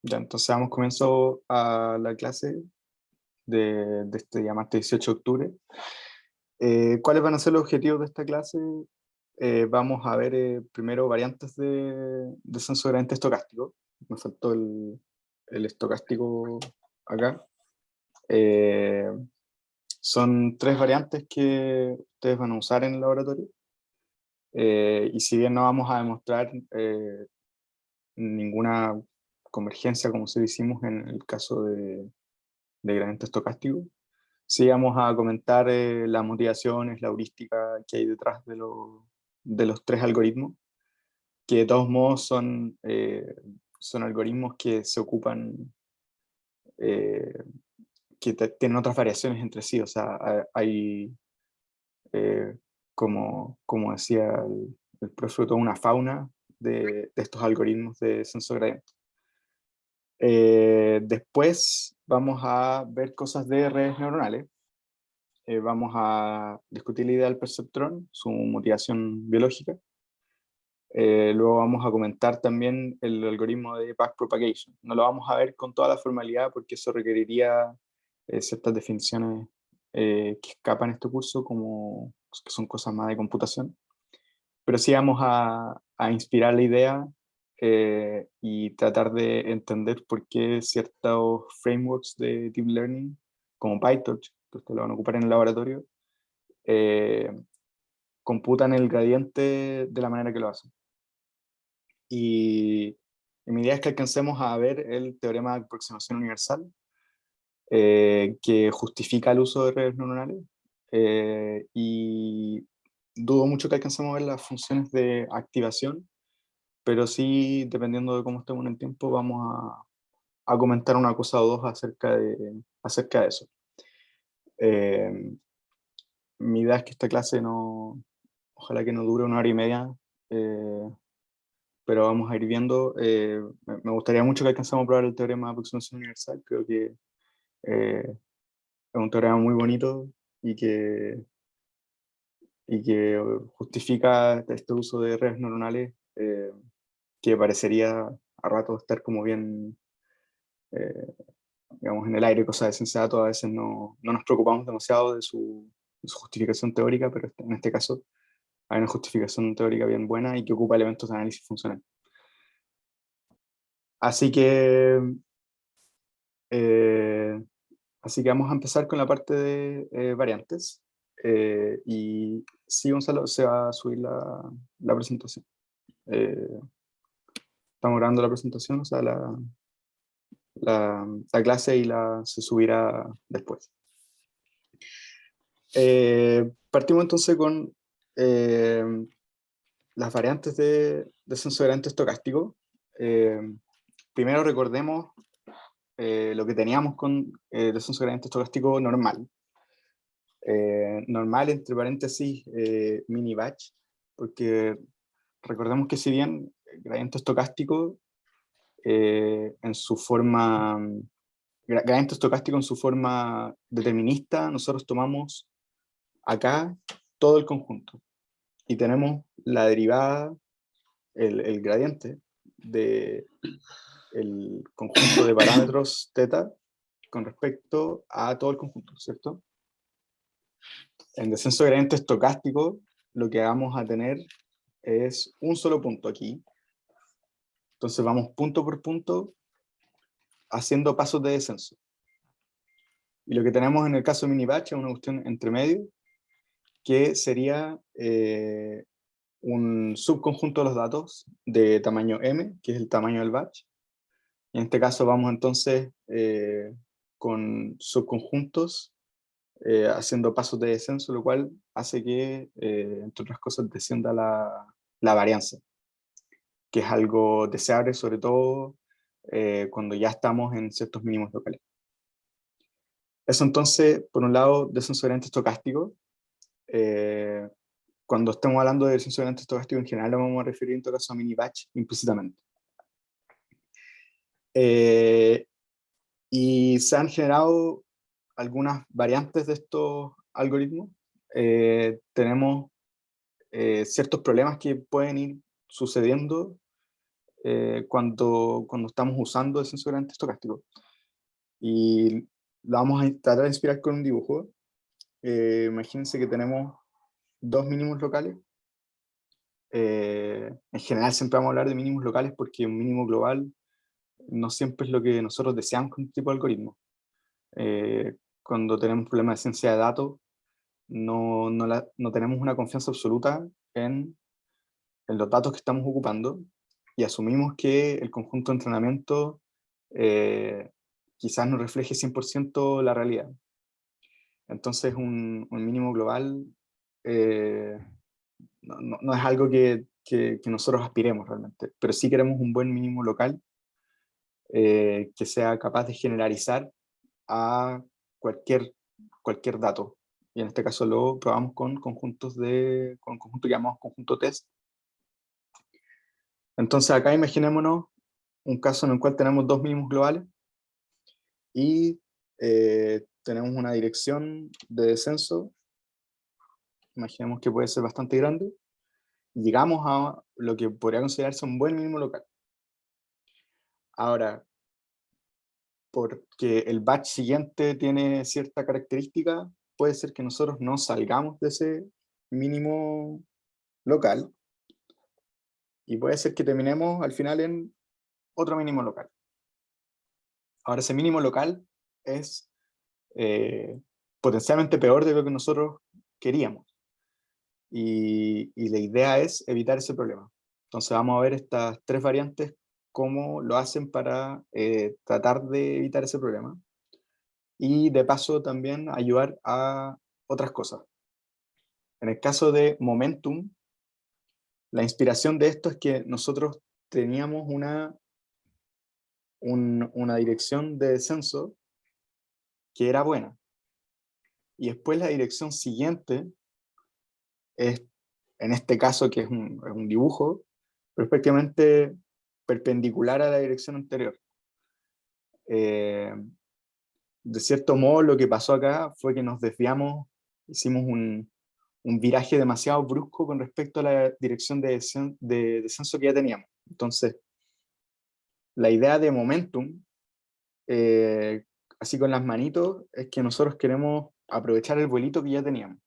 Ya, entonces damos comienzo a la clase de este día martes 18 de octubre. ¿Cuáles van a ser los objetivos de esta clase? Vamos a ver primero variantes de descenso gradiente estocástico. Me faltó el estocástico acá. Eh, Son tres variantes que ustedes van a usar en el laboratorio. Y si bien no vamos a demostrar ninguna convergencia como se hicimos en el caso de gradiente estocástico, sí vamos a comentar las motivaciones, la heurística que hay detrás de los tres algoritmos, que de todos modos son algoritmos que se ocupan, eh, tienen otras variaciones entre sí, o sea, hay, eh, como decía el profe, toda una fauna de estos algoritmos de descenso gradiente. Después vamos a ver cosas de redes neuronales. Vamos a discutir la idea del perceptrón, su motivación biológica. Luego vamos a comentar también el algoritmo de backpropagation. No lo vamos a ver con toda la formalidad porque eso requeriría ciertas definiciones que escapan este curso, como que son cosas más de computación. Pero sí vamos a inspirar la idea y tratar de entender por qué ciertos frameworks de deep learning, como PyTorch, que ustedes lo van a ocupar en el laboratorio, eh, computan el gradiente de la manera que lo hacen. Y mi idea es que alcancemos a ver el teorema de aproximación universal, que justifica el uso de redes neuronales, y dudo mucho que alcancemos a ver las funciones de activación, pero sí, dependiendo de cómo estemos en el tiempo, vamos a comentar una cosa o dos acerca de eso. Eh, Mi idea es que esta clase no, ojalá que no dure 1 hora y media, eh, pero vamos a ir viendo. Me gustaría mucho que alcancemos a probar el teorema de aproximación universal. Creo que es un teorema muy bonito y que justifica este uso de redes neuronales, que parecería a rato estar como bien, eh, digamos, en el aire, cosas de ciencia de datos. A veces no nos preocupamos demasiado de su justificación teórica, pero en este caso hay una justificación teórica bien buena y que ocupa elementos de análisis funcional. Así que, eh, así que vamos a empezar con la parte de variantes. Y sí, Gonzalo, se va a subir la presentación. Eh, Estamos grabando la presentación, o sea, la clase, y se subirá después. Partimos entonces con eh, las variantes de descenso gradiente estocástico. Eh, Primero recordemos lo que teníamos con descenso gradiente estocástico normal. Normal, entre paréntesis, mini batch, porque recordemos que si bien el gradiente estocástico en su forma, gradiente estocástico en su forma determinista, nosotros tomamos acá todo el conjunto y tenemos la derivada, el gradiente de el conjunto de parámetros θ con respecto a todo el conjunto, ¿cierto? En descenso de gradiente estocástico, lo que vamos a tener es un solo punto aquí. Entonces vamos punto por punto haciendo pasos de descenso. Y lo que tenemos en el caso de mini batch es una cuestión entre medio, que sería un subconjunto de los datos de tamaño m, que es el tamaño del batch. Y en este caso vamos entonces con subconjuntos haciendo pasos de descenso, lo cual hace que, entre otras cosas, descienda la varianza, que es algo deseable, sobre todo cuando ya estamos en ciertos mínimos locales. Eso entonces, por un lado, descenso gradiente estocástico. Eh, Cuando estemos hablando de descenso gradiente estocástico en general, lo vamos a referir en todo caso a mini batch implícitamente. Y se han generado algunas variantes de estos algoritmos. Tenemos ciertos problemas que pueden ir sucediendo cuando estamos usando descenso gradiente estocástico. Y lo vamos a tratar de inspirar con un dibujo. Imagínense que tenemos dos mínimos locales. En general siempre vamos a hablar de mínimos locales porque un mínimo global no siempre es lo que nosotros deseamos con este tipo de algoritmos. Cuando tenemos problemas de ciencia de datos, no tenemos una confianza absoluta en los datos que estamos ocupando y asumimos que el conjunto de entrenamiento quizás no refleje 100% la realidad. Entonces un mínimo global no es algo que nosotros aspiremos realmente, pero sí queremos un buen mínimo local que sea capaz de generalizar a cualquier dato. Y en este caso lo probamos con un conjunto que llamamos conjunto test. Entonces acá imaginémonos un caso en el cual tenemos dos mínimos globales y tenemos una dirección de descenso, imaginemos que puede ser bastante grande, y llegamos a lo que podría considerarse un buen mínimo local. Ahora, porque el batch siguiente tiene cierta característica, puede ser que nosotros no salgamos de ese mínimo local, y puede ser que terminemos al final en otro mínimo local. Ahora, ese mínimo local es potencialmente peor de lo que nosotros queríamos. Y la idea es evitar ese problema. Entonces vamos a ver estas tres variantes, cómo lo hacen para tratar de evitar ese problema. Y de paso también ayudar a otras cosas. En el caso de Momentum, la inspiración de esto es que nosotros teníamos una dirección de descenso que era buena. Y después la dirección siguiente es, en este caso que es un dibujo, pero es prácticamente perpendicular a la dirección anterior. De cierto modo lo que pasó acá fue que nos desviamos, hicimos un viraje demasiado brusco con respecto a la dirección de descenso que ya teníamos. Entonces, la idea de Momentum, así con las manitos, es que nosotros queremos aprovechar el vuelito que ya teníamos.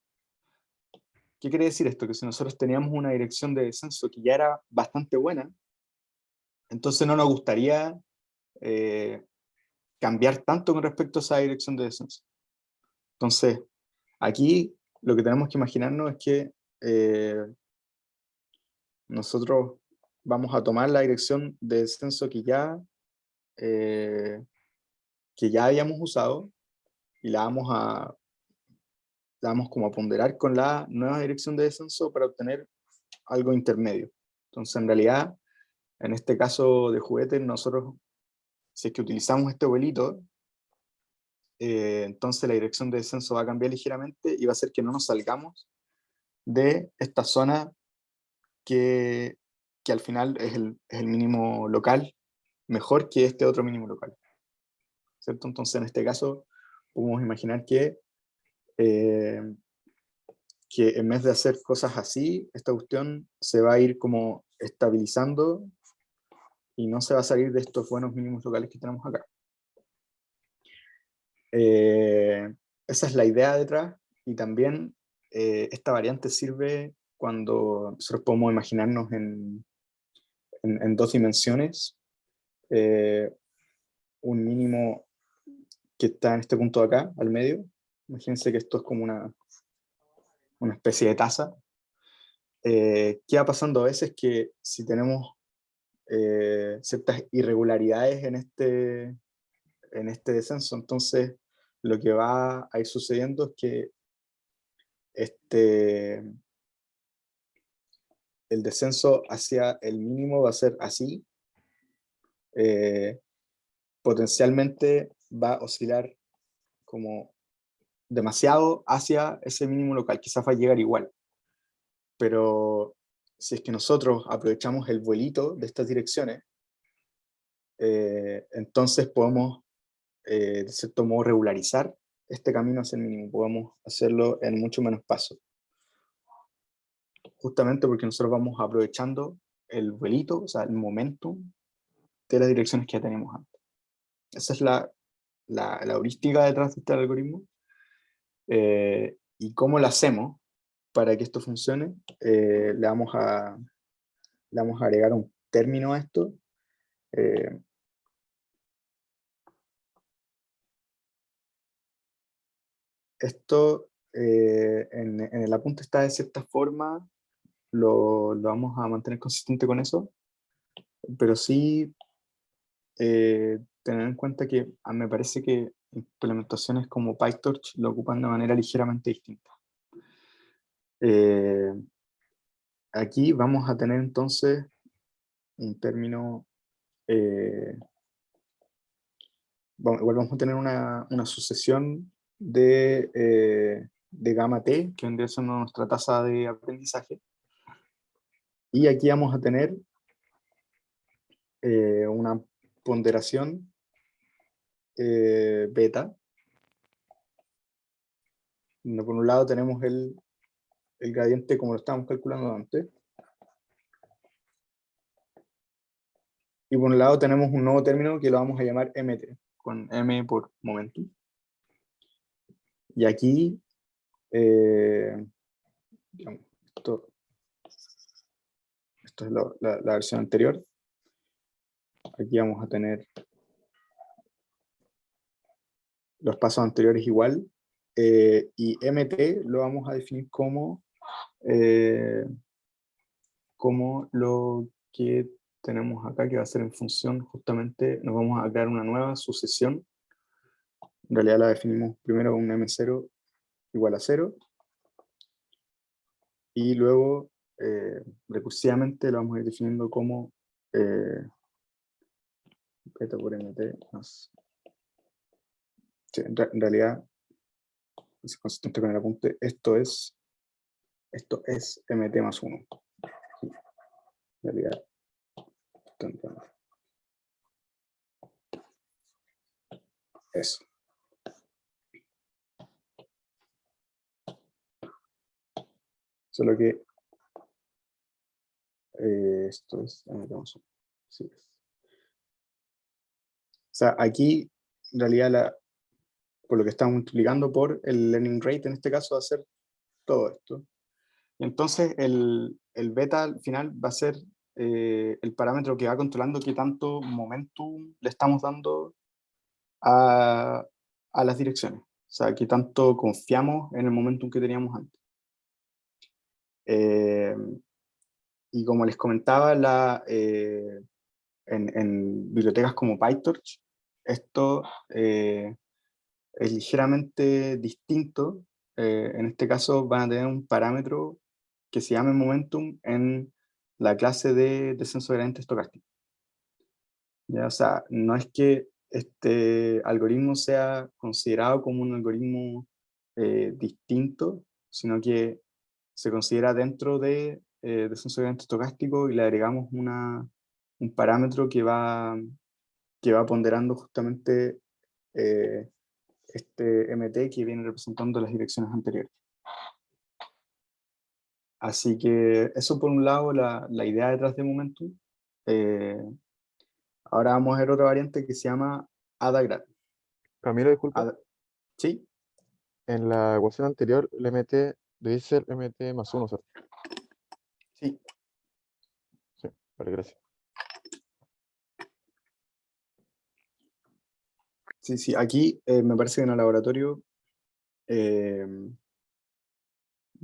¿Qué quiere decir esto? Que si nosotros teníamos una dirección de descenso que ya era bastante buena, entonces no nos gustaría cambiar tanto con respecto a esa dirección de descenso. Entonces, aquí lo que tenemos que imaginarnos es que nosotros vamos a tomar la dirección de descenso que ya habíamos usado y la vamos como a ponderar con la nueva dirección de descenso para obtener algo intermedio. Entonces, en realidad, en este caso de juguetes, nosotros, si es que utilizamos este vuelito, entonces la dirección de descenso va a cambiar ligeramente y va a hacer que no nos salgamos de esta zona que al final es el mínimo local, mejor que este otro mínimo local, ¿cierto? Entonces en este caso podemos imaginar eh, que en vez de hacer cosas así, esta cuestión se va a ir como estabilizando y no se va a salir de estos buenos mínimos locales que tenemos acá. Esa es la idea detrás, y también esta variante sirve cuando nosotros podemos imaginarnos en dos dimensiones, un mínimo que está en este punto de acá, al medio. Imagínense que esto es como una especie de taza. ¿Qué va pasando a veces? Que si tenemos ciertas irregularidades en este descenso, entonces lo que va a ir sucediendo es que el descenso hacia el mínimo va a ser así, potencialmente va a oscilar como demasiado hacia ese mínimo local, quizás va a llegar igual, pero si es que nosotros aprovechamos el vuelito de estas direcciones, entonces podemos, de cierto modo, regularizar este camino hacia el mínimo, podemos hacerlo en mucho menos pasos, justamente porque nosotros vamos aprovechando el vuelito, o sea, el momentum de las direcciones que ya tenemos antes. Esa es la heurística detrás de este algoritmo. ¿Y cómo lo hacemos para que esto funcione? Le vamos a agregar un término a esto. Esto en el apunte está de cierta forma, lo vamos a mantener consistente con eso, pero sí tener en cuenta que me parece que implementaciones como PyTorch lo ocupan de manera ligeramente distinta. Aquí vamos a tener entonces un término, igual vamos a tener una sucesión de gamma t, que vendría siendo nuestra tasa de aprendizaje, y aquí vamos a tener una ponderación beta. Por un lado tenemos el gradiente como lo estábamos calculando antes, y por un lado tenemos un nuevo término que lo vamos a llamar mt, con m por momentum. Y aquí, digamos, esto es la versión anterior. Aquí vamos a tener los pasos anteriores igual, y mt lo vamos a definir como lo que tenemos acá, que va a ser en función, justamente, nos vamos a crear una nueva sucesión. En realidad la definimos primero con un m0 igual a 0, y luego recursivamente lo vamos a ir definiendo como beta por mt más. Sí, en realidad, es consistente con el apunte, esto es mt más 1. Sí, en realidad, eso. Solo que esto es mt más 1. Sí. O sea, aquí, en realidad, por lo que estamos multiplicando por el learning rate, en este caso va a ser todo esto. Y entonces el beta al final va a ser el parámetro que va controlando qué tanto momentum le estamos dando a las direcciones. O sea, qué tanto confiamos en el momentum que teníamos antes. Y como les comentaba, en bibliotecas como PyTorch, esto es ligeramente distinto. En este caso van a tener un parámetro que se llama momentum en la clase de descenso de gradiente estocástico. ¿Ya? O sea, no es que este algoritmo sea considerado como un algoritmo distinto, sino que se considera dentro de descenso de gradiente estocástico, y le agregamos un parámetro que va ponderando justamente este mt que viene representando las direcciones anteriores. Así que eso por un lado, la idea detrás de Momentum. Ahora vamos a ver otra variante que se llama AdaGrad. Camilo, disculpa. ¿Sí? En la ecuación anterior, el MT debe ser MT más 1, ¿cierto? Sí. Sí, vale, gracias. Sí, sí. Aquí me parece que en el laboratorio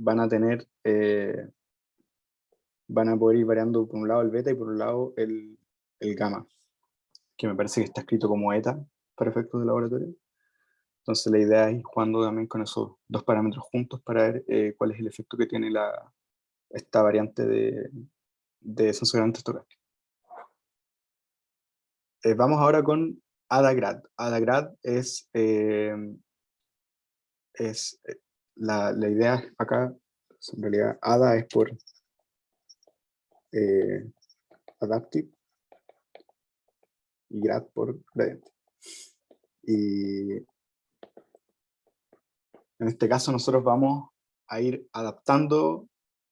van a tener, van a poder ir variando por un lado el beta y por un lado el gamma, que me parece que está escrito como eta para efectos de laboratorio. Entonces la idea es ir jugando también con esos dos parámetros juntos para ver cuál es el efecto que tiene esta variante de descenso de gradiente estocástico. Vamos ahora con AdaGrad. AdaGrad es la idea acá, en realidad ADA es por Adaptive y Grad por gradiente. Y en este caso nosotros vamos a ir adaptando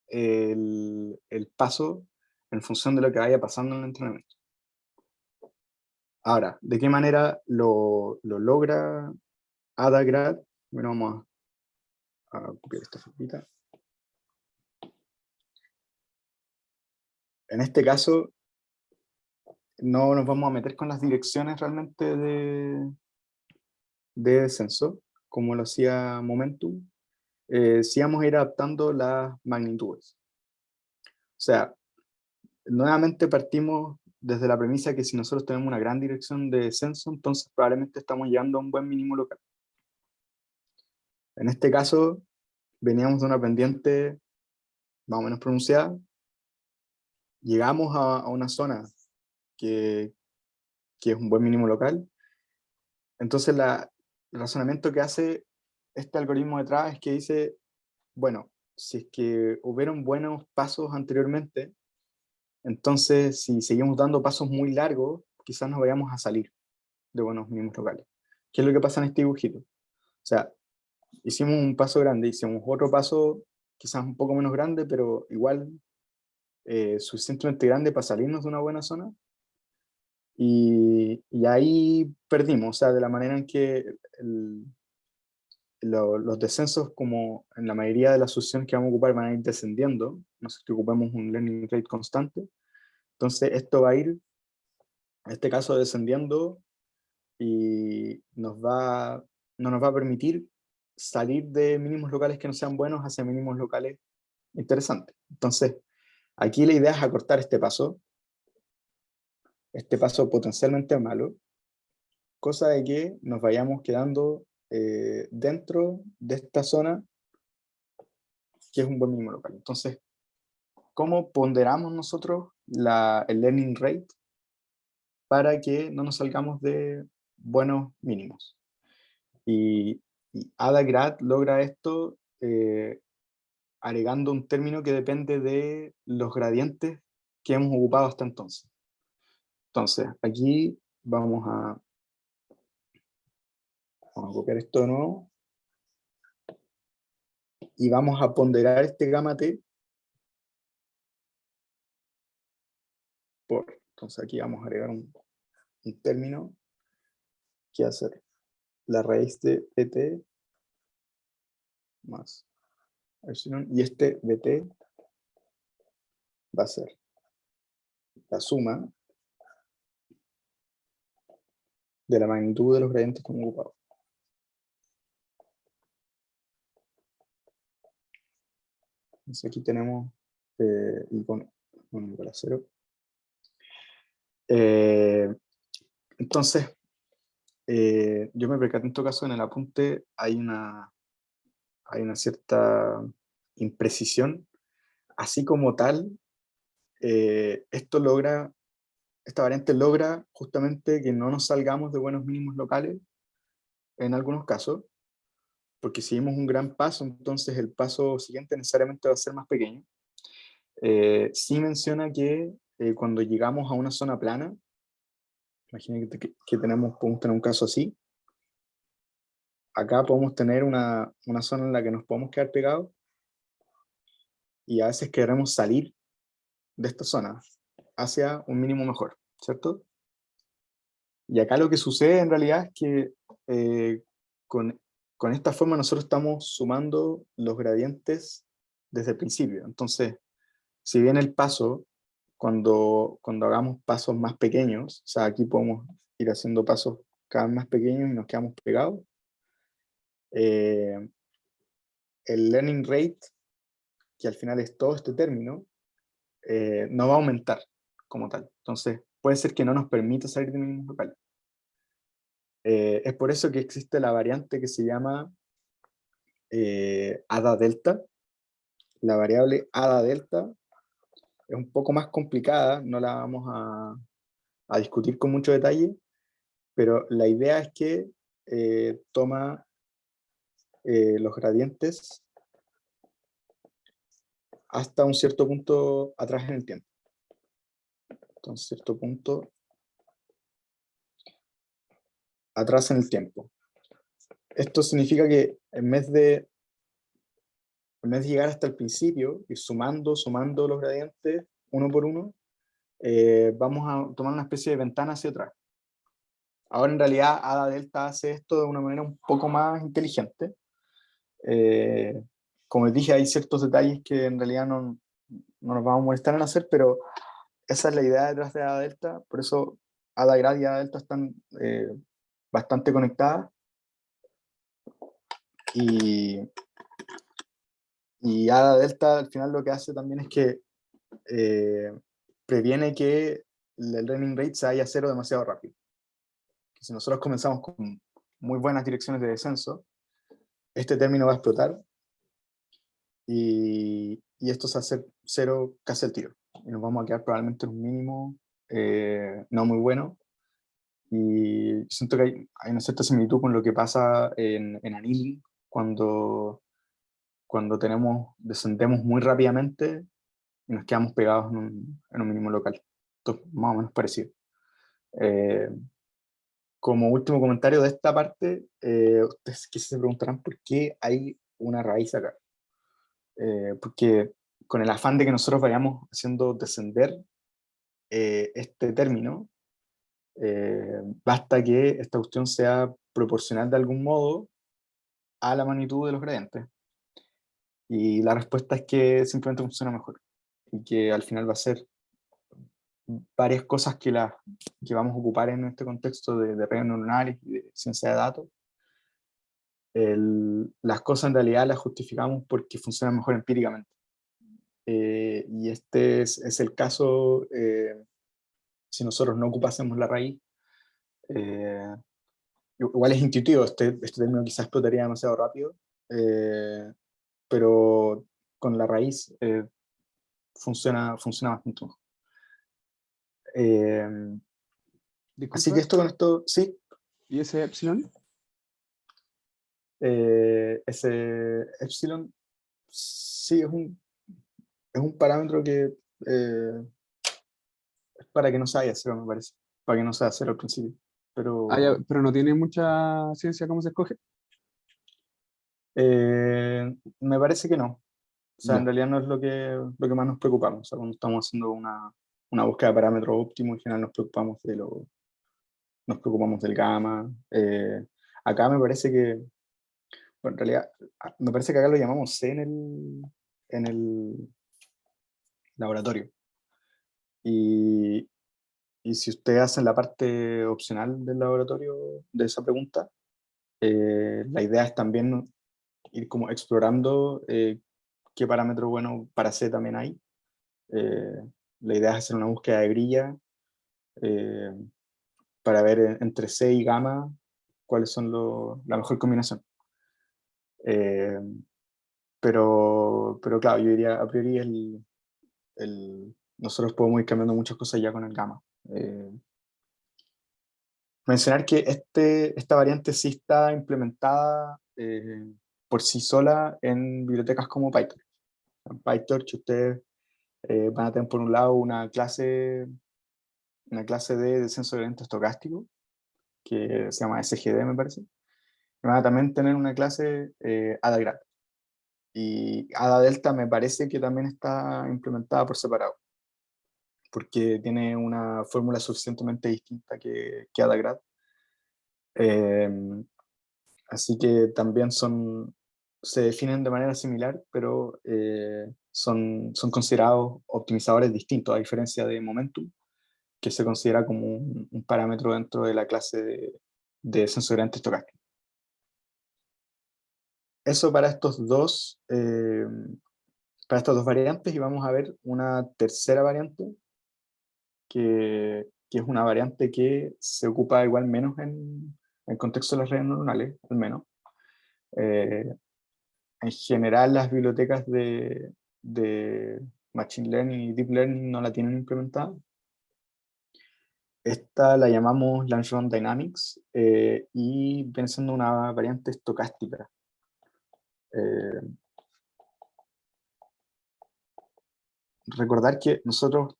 el paso en función de lo que vaya pasando en el entrenamiento. Ahora, ¿de qué manera lo logra AdaGrad? Bueno, vamos a copiar esta figurita. En este caso, no nos vamos a meter con las direcciones realmente de descenso, como lo hacía Momentum. Sí vamos a ir adaptando las magnitudes. O sea, nuevamente partimos desde la premisa que si nosotros tenemos una gran dirección de descenso, entonces probablemente estamos llegando a un buen mínimo local. En este caso, veníamos de una pendiente más o menos pronunciada, llegamos a una zona que es un buen mínimo local, entonces el razonamiento que hace este algoritmo detrás es que dice, bueno, si es que hubieron buenos pasos anteriormente, entonces si seguimos dando pasos muy largos, quizás nos vayamos a salir de buenos mínimos locales. ¿Qué es lo que pasa en este dibujito? O sea, hicimos un paso grande, hicimos otro paso quizás un poco menos grande, pero igual suficientemente grande para salirnos de una buena zona, y ahí perdimos, o sea, de la manera en que los descensos, como en la mayoría de las soluciones que vamos a ocupar, van a ir descendiendo, no sé, que ocupemos un learning rate constante, entonces esto va a ir, en este caso, descendiendo, y no nos va a permitir salir de mínimos locales que no sean buenos hacia mínimos locales interesantes. Entonces, aquí la idea es acortar este paso potencialmente malo, cosa de que nos vayamos quedando dentro de esta zona que es un buen mínimo local. Entonces, ¿cómo ponderamos nosotros el learning rate para que no nos salgamos de buenos mínimos? Y AdaGrad logra esto agregando un término que depende de los gradientes que hemos ocupado hasta entonces. Entonces, aquí vamos a copiar esto de nuevo y vamos a ponderar este gamma t por. Entonces aquí vamos a agregar un término que va a ser la raíz de pt más epsilon, y este bt va a ser la suma de la magnitud de los gradientes que hemos ocupado. Entonces aquí tenemos igual a 0. Entonces, yo me percaté en todo caso en el apunte hay una cierta imprecisión, así como tal, esta variante logra justamente que no nos salgamos de buenos mínimos locales en algunos casos, porque si dimos un gran paso, entonces el paso siguiente necesariamente va a ser más pequeño. Sí menciona que cuando llegamos a una zona plana, imagínate que podemos tener un caso así, acá podemos tener una zona en la que nos podemos quedar pegados, y a veces queremos salir de esta zona hacia un mínimo mejor, ¿cierto? Y acá lo que sucede en realidad es que con esta forma nosotros estamos sumando los gradientes desde el principio. Entonces, si bien el paso, cuando hagamos pasos más pequeños, o sea, aquí podemos ir haciendo pasos cada vez más pequeños y nos quedamos pegados, el learning rate, que al final es todo este término, no va a aumentar como tal. Entonces, puede ser que no nos permita salir de mínimos locales. Es por eso que existe la variante que se llama ADA delta. La variable ADA delta es un poco más complicada, no la vamos a discutir con mucho detalle, pero la idea es que toma los gradientes hasta un cierto punto atrás en el tiempo. Entonces, cierto punto atrás en el tiempo. Esto significa que en vez de llegar hasta el principio y sumando los gradientes uno por uno, vamos a tomar una especie de ventana hacia atrás. Ahora en realidad Ada Delta hace esto de una manera un poco más inteligente. Eh, Como les dije, hay ciertos detalles que en realidad no nos vamos a molestar en hacer, pero esa es la idea detrás de Ada Delta, por eso Ada Grad y Ada Delta están bastante conectadas, y, y Ada Delta al final lo que hace también es que eh, previene que el learning rate se vaya a cero demasiado rápido. Que si nosotros comenzamos con muy buenas direcciones de descenso, este término va a explotar y esto se va a hacer cero casi al tiro. Y nos vamos a quedar probablemente en un mínimo no muy bueno. Y siento que hay una cierta similitud con lo que pasa en annealing, cuando descendemos muy rápidamente y nos quedamos pegados en un mínimo local. Esto es más o menos parecido. Eh, Como último comentario de esta parte, ustedes quizás se preguntarán por qué hay una raíz acá. Porque con el afán de que nosotros vayamos haciendo descender este término, basta que esta cuestión sea proporcional de algún modo a la magnitud de los gradientes. Y la respuesta es que simplemente funciona mejor. Y que al final va a ser varias cosas que vamos a ocupar en este contexto de redes neuronales y de ciencia de datos. Las cosas en realidad las justificamos porque funcionan mejor empíricamente. Y este es el caso si nosotros no ocupásemos la raíz. Eh, Igual es intuitivo, este término quizás explotaría demasiado rápido, eh, pero con la raíz funciona bastante mejor. Eh, Así que Disculpa, esto con esto, sí, ¿y ese epsilon? ese epsilon sí es un parámetro que es para que no se vaya a cero, me parece, para que no sea cero al principio. Ah, ya, Pero pero no tiene mucha ciencia cómo se escoge. me parece que no. O sea, en Ya. realidad no es lo que más nos preocupamos. O sea, cuando estamos haciendo una búsqueda de parámetros óptimos, en general nos preocupamos del gamma. Acá me parece que, bueno, en realidad, me parece que acá lo llamamos C en el laboratorio. Y, y si ustedes hacen la parte opcional del laboratorio de esa pregunta, la idea es también ir como explorando qué parámetro bueno para C también hay. Eh, la idea es hacer una búsqueda de grilla eh, para ver entre C y gamma cuáles son la mejor combinación. Eh, pero claro, yo diría a priori nosotros podemos ir cambiando muchas cosas ya con el gamma. Eh, Mencionar que esta variante sí está implementada por sí sola en bibliotecas como PyTorch. En PyTorch ustedes van a tener por un lado una clase de descenso de evento estocástico, que se llama SGD me parece. Y van a también tener una clase ADA-Grad. Y ADA Delta me parece que también está implementada por separado, porque tiene una fórmula suficientemente distinta que ADA-Grad. Eh, Así que también se definen de manera similar, pero son considerados optimizadores distintos, a diferencia de Momentum, que se considera como un parámetro dentro de la clase de descenso de gradiente estocástico. Eso para estas dos variantes, y vamos a ver una tercera variante, que es una variante que se ocupa igual menos en el contexto de las redes neuronales, al menos. Eh, en general, las bibliotecas de Machine Learning y Deep Learning no la tienen implementada. Esta la llamamos Langeron Dynamics y viene siendo una variante estocástica. Eh, Recordar que nosotros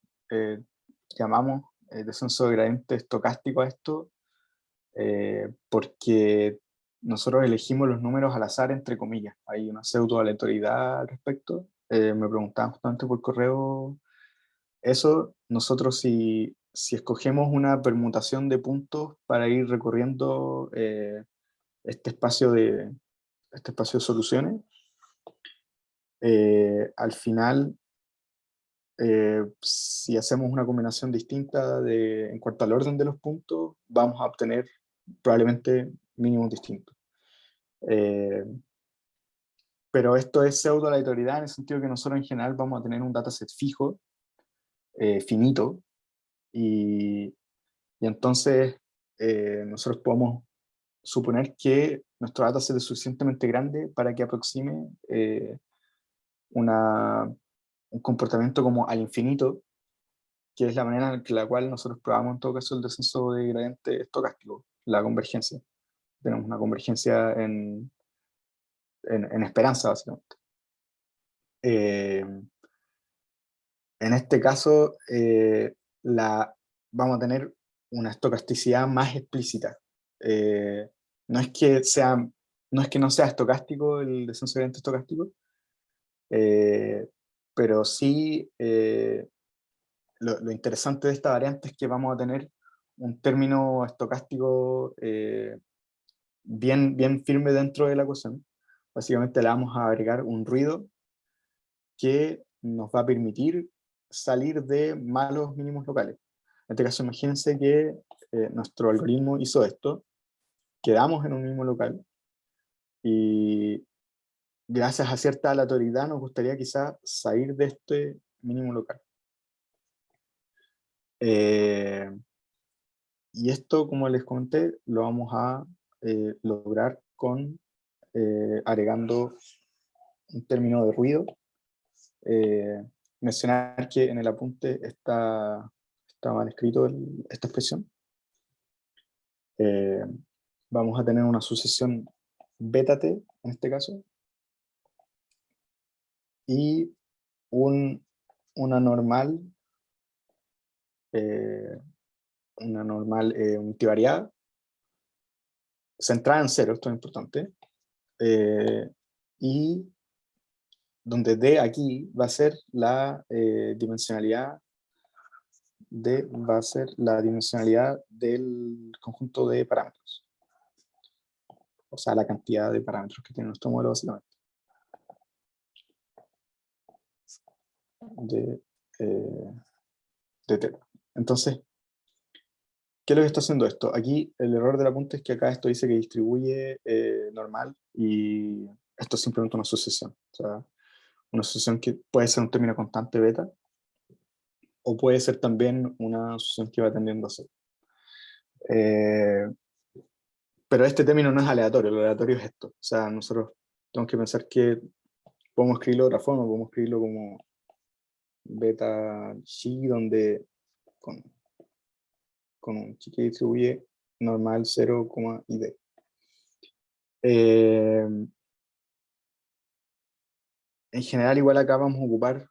llamamos descenso de gradiente estocástico a esto porque nosotros elegimos los números al azar, entre comillas. Hay una pseudo aleatoriedad al respecto. Me preguntaban justamente por correo eso. Nosotros, si si escogemos una permutación de puntos para ir recorriendo este espacio de soluciones, al final, si hacemos una combinación distinta en cuanto al orden de los puntos, vamos a obtener probablemente mínimos distintos. Pero esto es pseudo aleatoriedad en el sentido que nosotros en general vamos a tener un dataset fijo, finito, y entonces nosotros podemos suponer que nuestro dataset es suficientemente grande para que aproxime un comportamiento como al infinito, que es la manera en la cual nosotros probamos en todo caso el descenso de gradiente estocástico, la convergencia. Tenemos una convergencia en esperanza, básicamente. En este caso, vamos a tener una estocasticidad más explícita. No es que no sea estocástico el descenso de gradiente estocástico, pero sí lo interesante de esta variante es que vamos a tener un término estocástico bien firme dentro de la ecuación. Básicamente le vamos a agregar un ruido que nos va a permitir salir de malos mínimos locales. En este caso, imagínense que nuestro algoritmo hizo esto, quedamos en un mínimo local, y gracias a cierta aleatoriedad nos gustaría quizás salir de este mínimo local. Y esto, como les comenté, lo vamos a lograr con agregando un término de ruido. Mencionar que en el apunte está mal escrito esta expresión. Vamos a tener una sucesión beta t, en este caso, y una normal multivariada, centrada en cero, esto es importante, y donde D aquí va a ser la dimensionalidad del conjunto de parámetros. O sea, la cantidad de parámetros que tiene nuestro modelo, básicamente. De θ. Entonces, ¿qué es lo que está haciendo esto? Aquí el error del apunte es que acá esto dice que distribuye normal, y esto es simplemente una sucesión. O sea, una sucesión que puede ser un término constante beta, o puede ser también una sucesión que va tendiendo a cero. Pero este término no es aleatorio, lo aleatorio es esto. O sea, nosotros tenemos que pensar que podemos escribirlo de otra forma, podemos escribirlo como beta chi, donde con un chi que distribuye normal 0, y d. En general, igual acá vamos a ocupar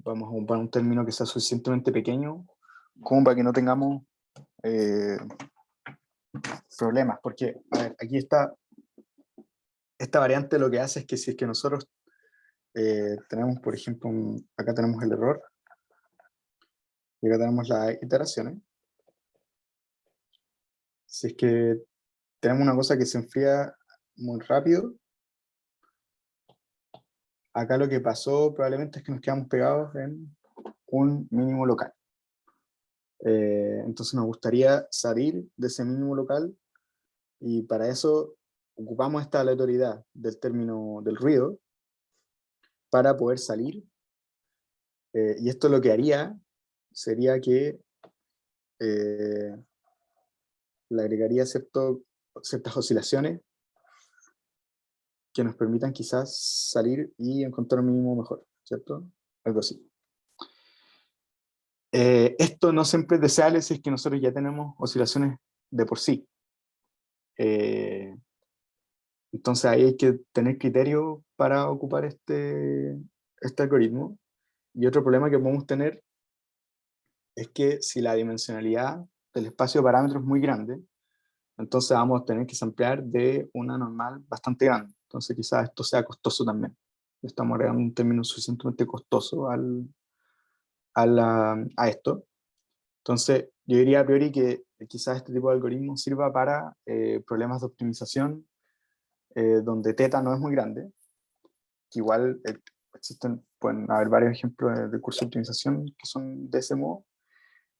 un término que sea suficientemente pequeño como para que no tengamos problemas, porque a ver, aquí esta variante lo que hace es que si es que nosotros tenemos, por ejemplo, acá tenemos el error, y acá tenemos las iteraciones. Si es que tenemos una cosa que se enfría muy rápido, acá lo que pasó probablemente es que nos quedamos pegados en un mínimo local. Entonces nos gustaría salir de ese mínimo local, y para eso ocupamos esta aleatoriedad del término del ruido para poder salir. Y esto lo que haría sería que le agregaría ciertas oscilaciones que nos permitan quizás salir y encontrar un mínimo mejor, ¿cierto? Algo así. Esto no siempre es deseable si es que nosotros ya tenemos oscilaciones de por sí. Entonces ahí hay que tener criterio para ocupar este algoritmo. Y otro problema que podemos tener es que si la dimensionalidad del espacio de parámetros es muy grande, entonces vamos a tener que samplear de una normal bastante grande. Entonces quizás esto sea costoso también. Estamos agregando un término suficientemente costoso al a esto. Entonces, yo diría a priori que quizás este tipo de algoritmo sirva para problemas de optimización donde θ no es muy grande, que igual existen, pueden haber varios ejemplos de cursos de optimización que son de ese modo.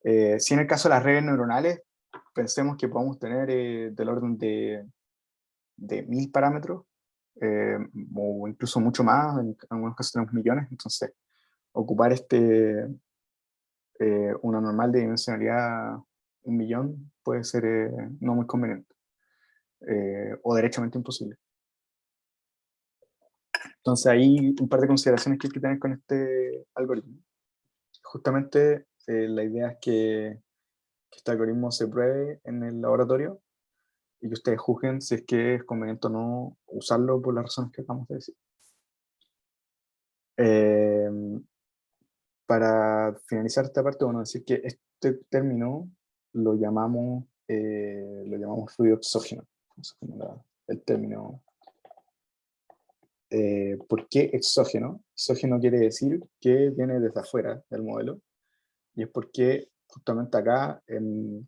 Si en el caso de las redes neuronales, pensemos que podemos tener del orden de 1000 parámetros, o incluso mucho más, en algunos casos tenemos millones, entonces ocupar una normal de dimensionalidad 1.000.000 puede ser no muy conveniente, o derechamente imposible. Entonces hay un par de consideraciones que hay que tener con este algoritmo. Justamente la idea es que este algoritmo se pruebe en el laboratorio y que ustedes juzguen si es que es conveniente o no usarlo por las razones que acabamos de decir. Para finalizar esta parte, bueno, decir que este término lo llamamos fluido exógeno. Es como el término. ¿Por qué exógeno? Exógeno quiere decir que viene desde afuera del modelo, y es porque justamente acá, en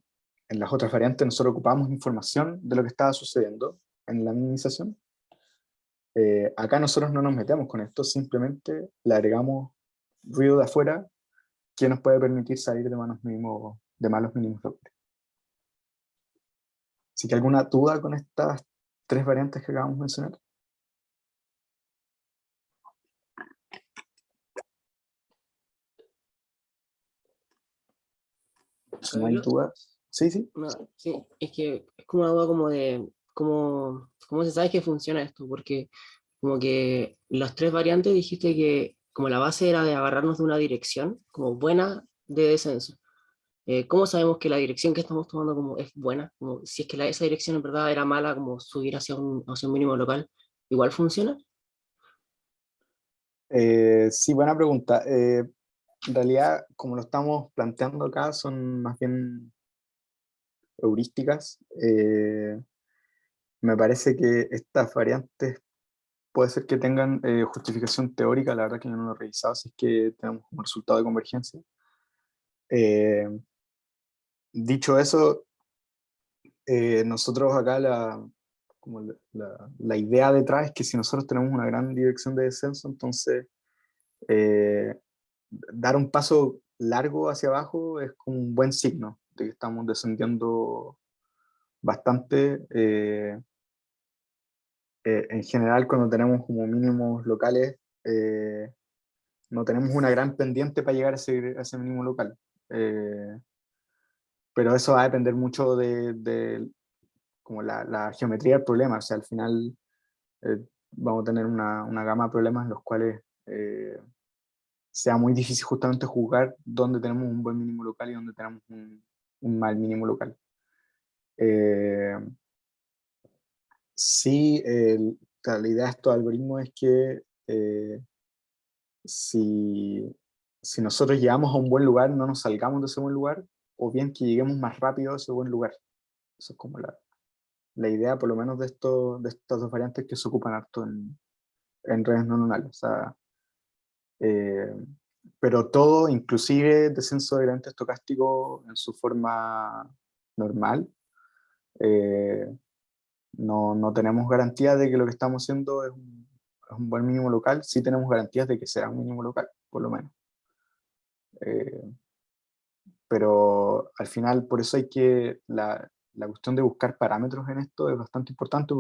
las otras variantes, nosotros ocupamos información de lo que estaba sucediendo en la minimización. Acá nosotros no nos metemos con esto, simplemente le agregamos ruido de afuera que nos puede permitir salir de malos mínimos locales. Así que, ¿alguna duda con estas tres variantes que acabamos de mencionar? Si no hay Camilo, dudas. Sí, sí. sí, es que es como una duda como de cómo se sabe que funciona esto, porque como que las tres variantes dijiste que como la base era de agarrarnos de una dirección como buena de descenso. ¿Cómo sabemos que la dirección que estamos tomando como es buena? Como si es que esa dirección en verdad era mala, como subir hacia un mínimo local, ¿igual funciona? Sí, buena pregunta. En realidad, como lo estamos planteando acá, son más bien heurísticas. Me parece que estas variantes puede ser que tengan justificación teórica, la verdad que yo no lo he revisado, si es que tenemos como resultado de convergencia. Eh, Dicho eso, nosotros acá como la idea detrás es que si nosotros tenemos una gran dirección de descenso, entonces eh, dar un paso largo hacia abajo es como un buen signo de que estamos descendiendo bastante. En general, cuando tenemos como mínimos locales, no tenemos una gran pendiente para llegar a ese mínimo local. Pero eso va a depender mucho de como la geometría del problema. O sea, al final vamos a tener una gama de problemas en los cuales sea muy difícil justamente jugar dónde tenemos un buen mínimo local y dónde tenemos un mal mínimo local. Eh, sí, la idea de estos algoritmos es que si, si nosotros llegamos a un buen lugar, no nos salgamos de ese buen lugar, o bien que lleguemos más rápido a ese buen lugar. Eso es como la idea, por lo menos, de estas dos variantes que se ocupan harto en redes neuronales. O sea, eh, pero todo, inclusive descenso de gradiente estocástico en su forma normal, eh, no tenemos garantía de que lo que estamos haciendo es un buen mínimo local. Sí tenemos garantías de que sea un mínimo local, por lo menos. Eh, pero al final, por eso la cuestión de buscar parámetros en esto es bastante importante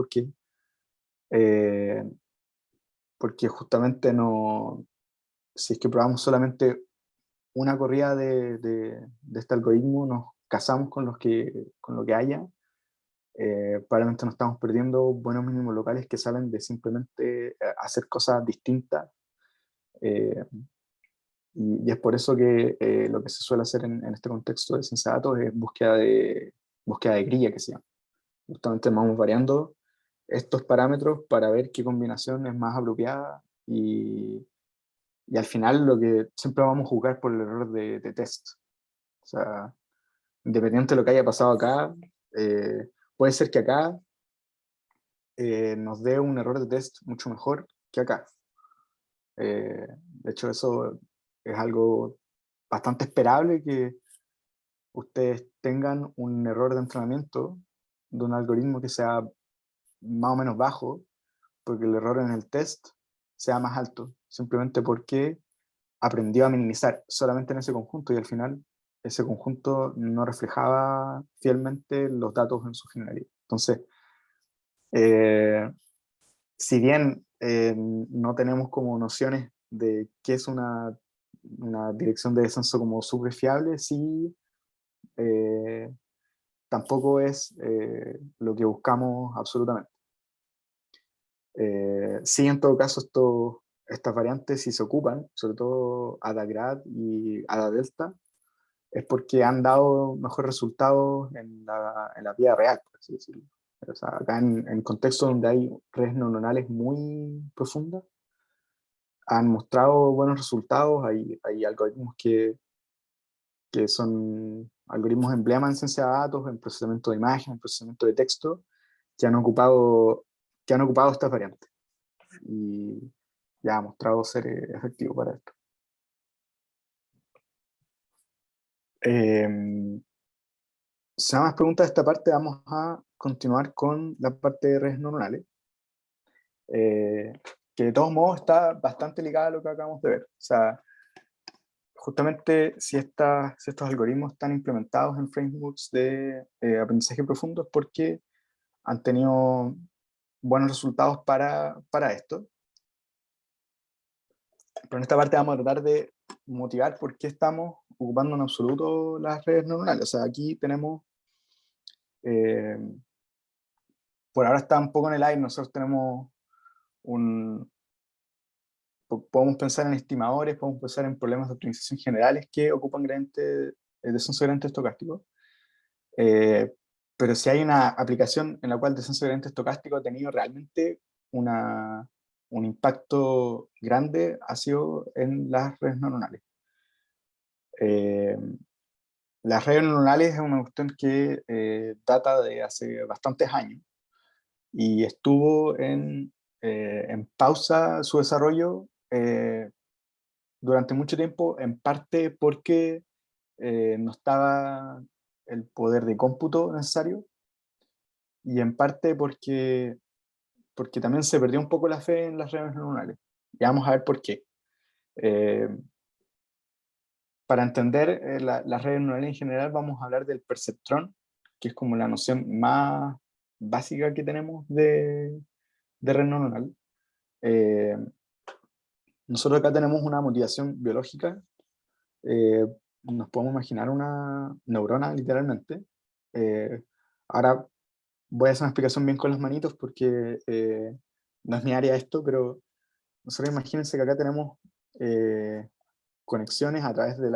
eh, porque justamente si es que probamos solamente una corrida de este algoritmo, nos casamos con lo que haya, probablemente nos estamos perdiendo buenos mínimos locales que salen de simplemente hacer cosas distintas. eh, y es por eso que lo que se suele hacer en este contexto de ciencia de datos es búsqueda de grilla, que se llama. Justamente vamos variando estos parámetros para ver qué combinación es más apropiada y al final lo que siempre vamos a jugar por el error de test. O sea, independiente de lo que haya pasado acá, puede ser que acá nos dé un error de test mucho mejor que acá. De hecho, eso es algo bastante esperable que ustedes tengan un error de entrenamiento de un algoritmo que sea más o menos bajo, porque el error en el test sea más alto, simplemente porque aprendió a minimizar solamente en ese conjunto y al final ese conjunto no reflejaba fielmente los datos en su generalidad. Entonces, si bien no tenemos como nociones de qué es una dirección de descenso como súper fiable, sí, tampoco es lo que buscamos absolutamente. Sí, en todo caso, estas variantes, si se ocupan, sobre todo ADA-grad y ADA-delta, es porque han dado mejores resultados en la vida real, por así decirlo. O sea, acá en contextos donde hay redes neuronales muy profundas, han mostrado buenos resultados. Hay algoritmos que son algoritmos emblema en ciencia de datos, en procesamiento de imagen, en procesamiento de texto, que han ocupado estas variantes. Y ya ha mostrado ser efectivo para esto. Si hay más preguntas de esta parte, vamos a continuar con la parte de redes neuronales, que de todos modos está bastante ligada a lo que acabamos de ver. O sea, justamente si estos algoritmos están implementados en frameworks de aprendizaje profundo es porque han tenido buenos resultados para esto. Pero en esta parte vamos a tratar de motivar por qué estamos ocupando en absoluto las redes neuronales. O sea, aquí tenemos, por ahora está un poco en el aire, nosotros tenemos podemos pensar en estimadores, podemos pensar en problemas de optimización generales que ocupan descenso de gradiente estocástico. Pero si hay una aplicación en la cual el descenso de gradiente estocástico ha tenido realmente un impacto grande, ha sido en las redes neuronales. Las redes neuronales es una cuestión que data de hace bastantes años y estuvo en pausa su desarrollo durante mucho tiempo, en parte porque no estaba el poder de cómputo necesario y en parte porque también se perdió un poco la fe en las redes neuronales. Y vamos a ver por qué. Para entender las redes neuronales en general, vamos a hablar del perceptrón, que es como la noción más básica que tenemos de red neuronal. Nosotros acá tenemos una motivación biológica. Nos podemos imaginar una neurona, literalmente. Ahora voy a hacer una explicación bien con las manitos porque no es mi área esto, pero nosotros imagínense que acá tenemos conexiones a través de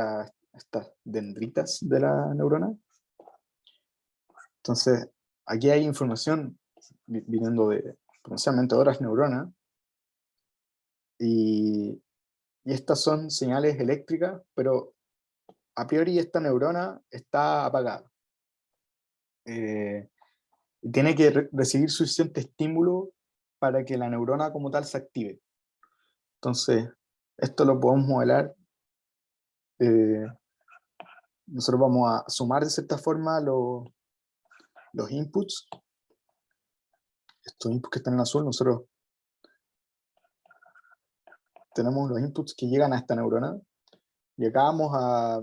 estas dendritas de la neurona. Entonces, aquí hay información viniendo de potencialmente otras neuronas y estas son señales eléctricas, pero a priori esta neurona está apagada. Y tiene que recibir suficiente estímulo para que la neurona como tal se active. Entonces, esto lo podemos modelar. Nosotros vamos a sumar de cierta forma los inputs. Estos inputs que están en azul, nosotros tenemos los inputs que llegan a esta neurona. Y acá vamos a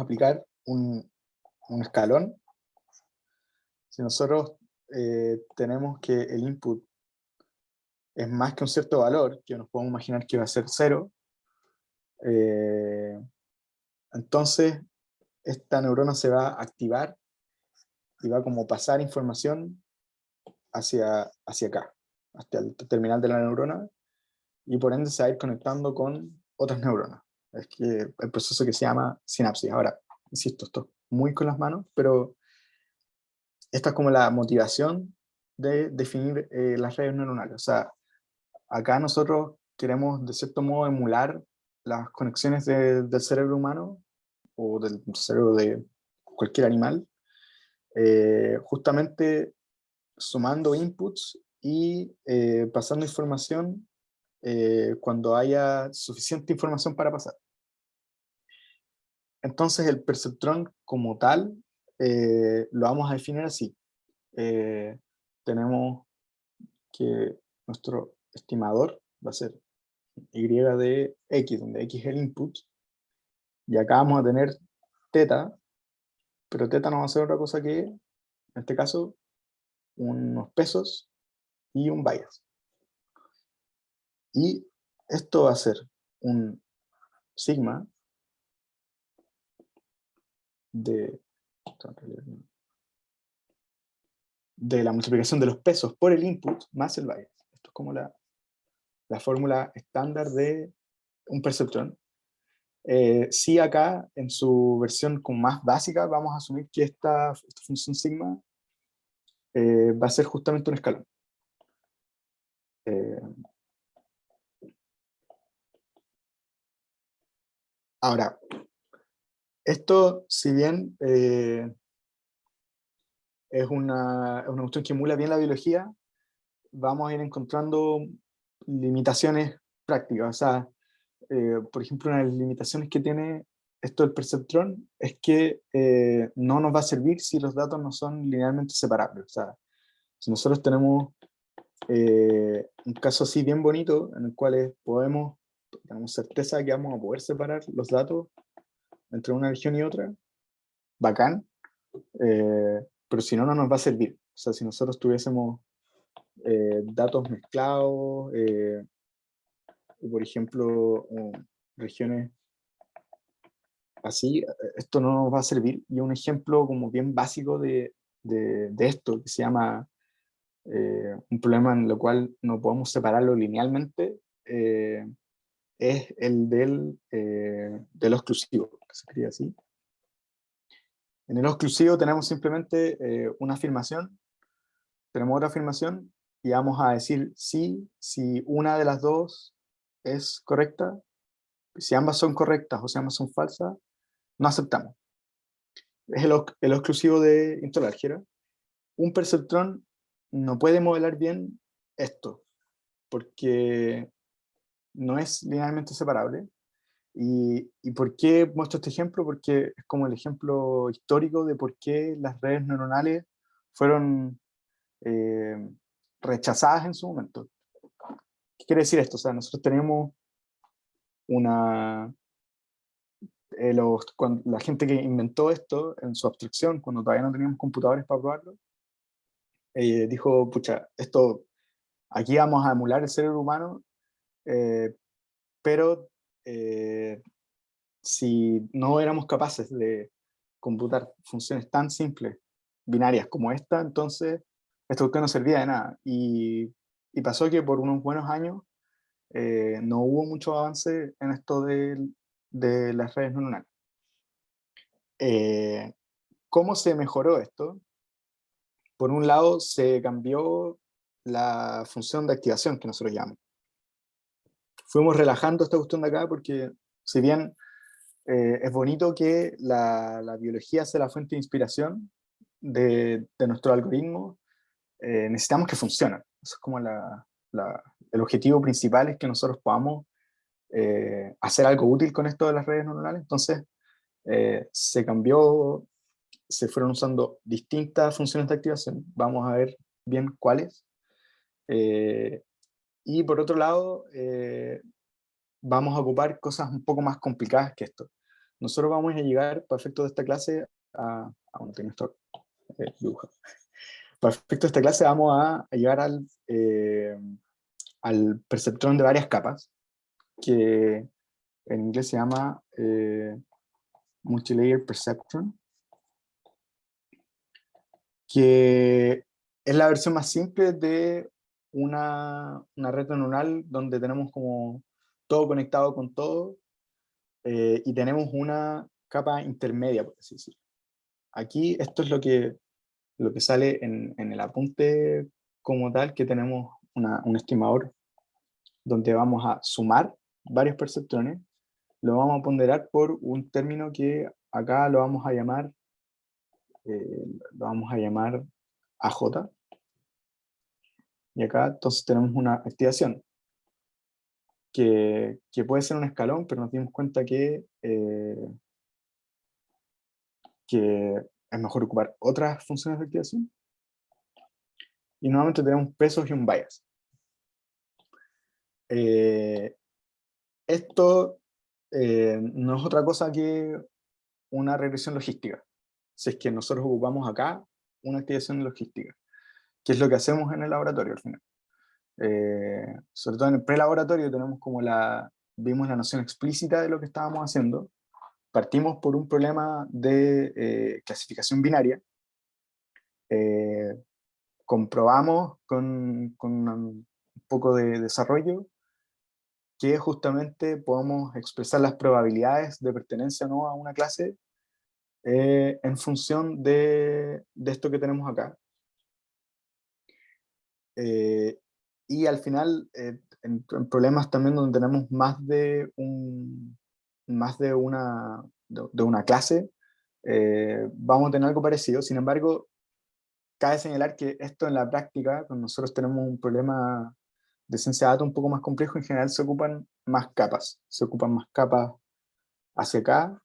aplicar un escalón. Si nosotros tenemos que el input es más que un cierto valor, que nos podemos imaginar que va a ser 0, entonces esta neurona se va a activar y va a como pasar información hacia acá, hasta el terminal de la neurona, y por ende se va a ir conectando con otras neuronas. Es que el proceso que se llama sinapsis. Ahora, insisto, esto es muy con las manos, pero esta es como la motivación de definir las redes neuronales. O sea, acá nosotros queremos de cierto modo emular las conexiones del cerebro humano o del cerebro de cualquier animal, justamente sumando inputs y pasando información cuando haya suficiente información para pasar. Entonces el perceptrón como tal lo vamos a definir así. Tenemos que nuestro estimador va a ser y de x, donde x es el input, y acá vamos a tener teta, pero teta no va a ser otra cosa que, en este caso, unos pesos y un bias. Y esto va a ser un sigma de la multiplicación de los pesos por el input más el bias. Esto es como la fórmula estándar de un perceptrón. Sí, acá en su versión como más básica vamos a asumir que esta función sigma va a ser justamente un escalón. Ahora, esto, si bien es una cuestión que emula bien la biología, vamos a ir encontrando limitaciones prácticas. O sea, por ejemplo, una de las limitaciones que tiene esto del perceptrón es que no nos va a servir si los datos no son linealmente separables. O sea, si nosotros tenemos un caso así bien bonito en el cual tenemos certeza de que vamos a poder separar los datos entre una región y otra, bacán, pero si no, no nos va a servir. O sea, si nosotros tuviésemos datos mezclados, por ejemplo, regiones así, esto no nos va a servir. Y un ejemplo como bien básico de esto, que se llama un problema en el cual no podemos separarlo linealmente, es el del exclusivo, que se escribe así. En el exclusivo tenemos simplemente una afirmación, tenemos otra afirmación, y vamos a decir sí, si una de las dos es correcta, si ambas son correctas o si ambas son falsas, no aceptamos. Es el exclusivo de interálgebra. Un perceptrón no puede modelar bien esto, porque no es linealmente separable. ¿Y por qué muestro este ejemplo? Porque es como el ejemplo histórico de por qué las redes neuronales fueron rechazadas en su momento. ¿Qué quiere decir esto? O sea, nosotros tenemos una... la gente que inventó esto en su abstracción, cuando todavía no teníamos computadores para probarlo, dijo, pucha, aquí vamos a emular el cerebro humano, pero si no éramos capaces de computar funciones tan simples, binarias como esta, entonces esta cuestión no servía de nada. Y pasó que por unos buenos años no hubo mucho avance en esto de las redes neuronales. ¿Cómo se mejoró esto? Por un lado, se cambió la función de activación que nosotros llamamos. Fuimos relajando esta cuestión de acá porque, si bien es bonito que la biología sea la fuente de inspiración de nuestro algoritmo, necesitamos que funcionen. Eso es como el objetivo principal, es que nosotros podamos hacer algo útil con esto de las redes neuronales. Entonces, se cambió, se fueron usando distintas funciones de activación. Vamos a ver bien cuáles. Y por otro lado, vamos a ocupar cosas un poco más complicadas que esto. Nosotros vamos a llegar, para efectos de esta clase, bueno, tengo esto dibujado. Para efectos de esta clase vamos a llegar al perceptrón de varias capas, que en inglés se llama multilayer perceptron, que es la versión más simple de una red neuronal donde tenemos como todo conectado con todo, y tenemos una capa intermedia, por así decirlo. Aquí esto es lo que sale en el apunte como tal, que tenemos un estimador donde vamos a sumar varios perceptrones, lo vamos a ponderar por un término que acá lo vamos a llamar AJ, y acá entonces tenemos una activación. que puede ser un escalón, pero nos dimos cuenta que es mejor ocupar otras funciones de activación. Y nuevamente tenemos pesos y un bias. Esto no es otra cosa que una regresión logística. Si es que nosotros ocupamos acá una activación logística, que es lo que hacemos en el laboratorio al final. Sobre todo en el prelaboratorio tenemos como vimos la noción explícita de lo que estábamos haciendo. Partimos por un problema de clasificación binaria. Comprobamos con un poco de desarrollo que justamente podemos expresar las probabilidades de pertenencia o no a una clase en función de esto que tenemos acá. Y al final, en problemas también donde tenemos más de una clase, vamos a tener algo parecido. Sin embargo, cabe señalar que esto en la práctica, cuando nosotros tenemos un problema de ciencia de datos un poco más complejo, en general se ocupan más capas hacia acá,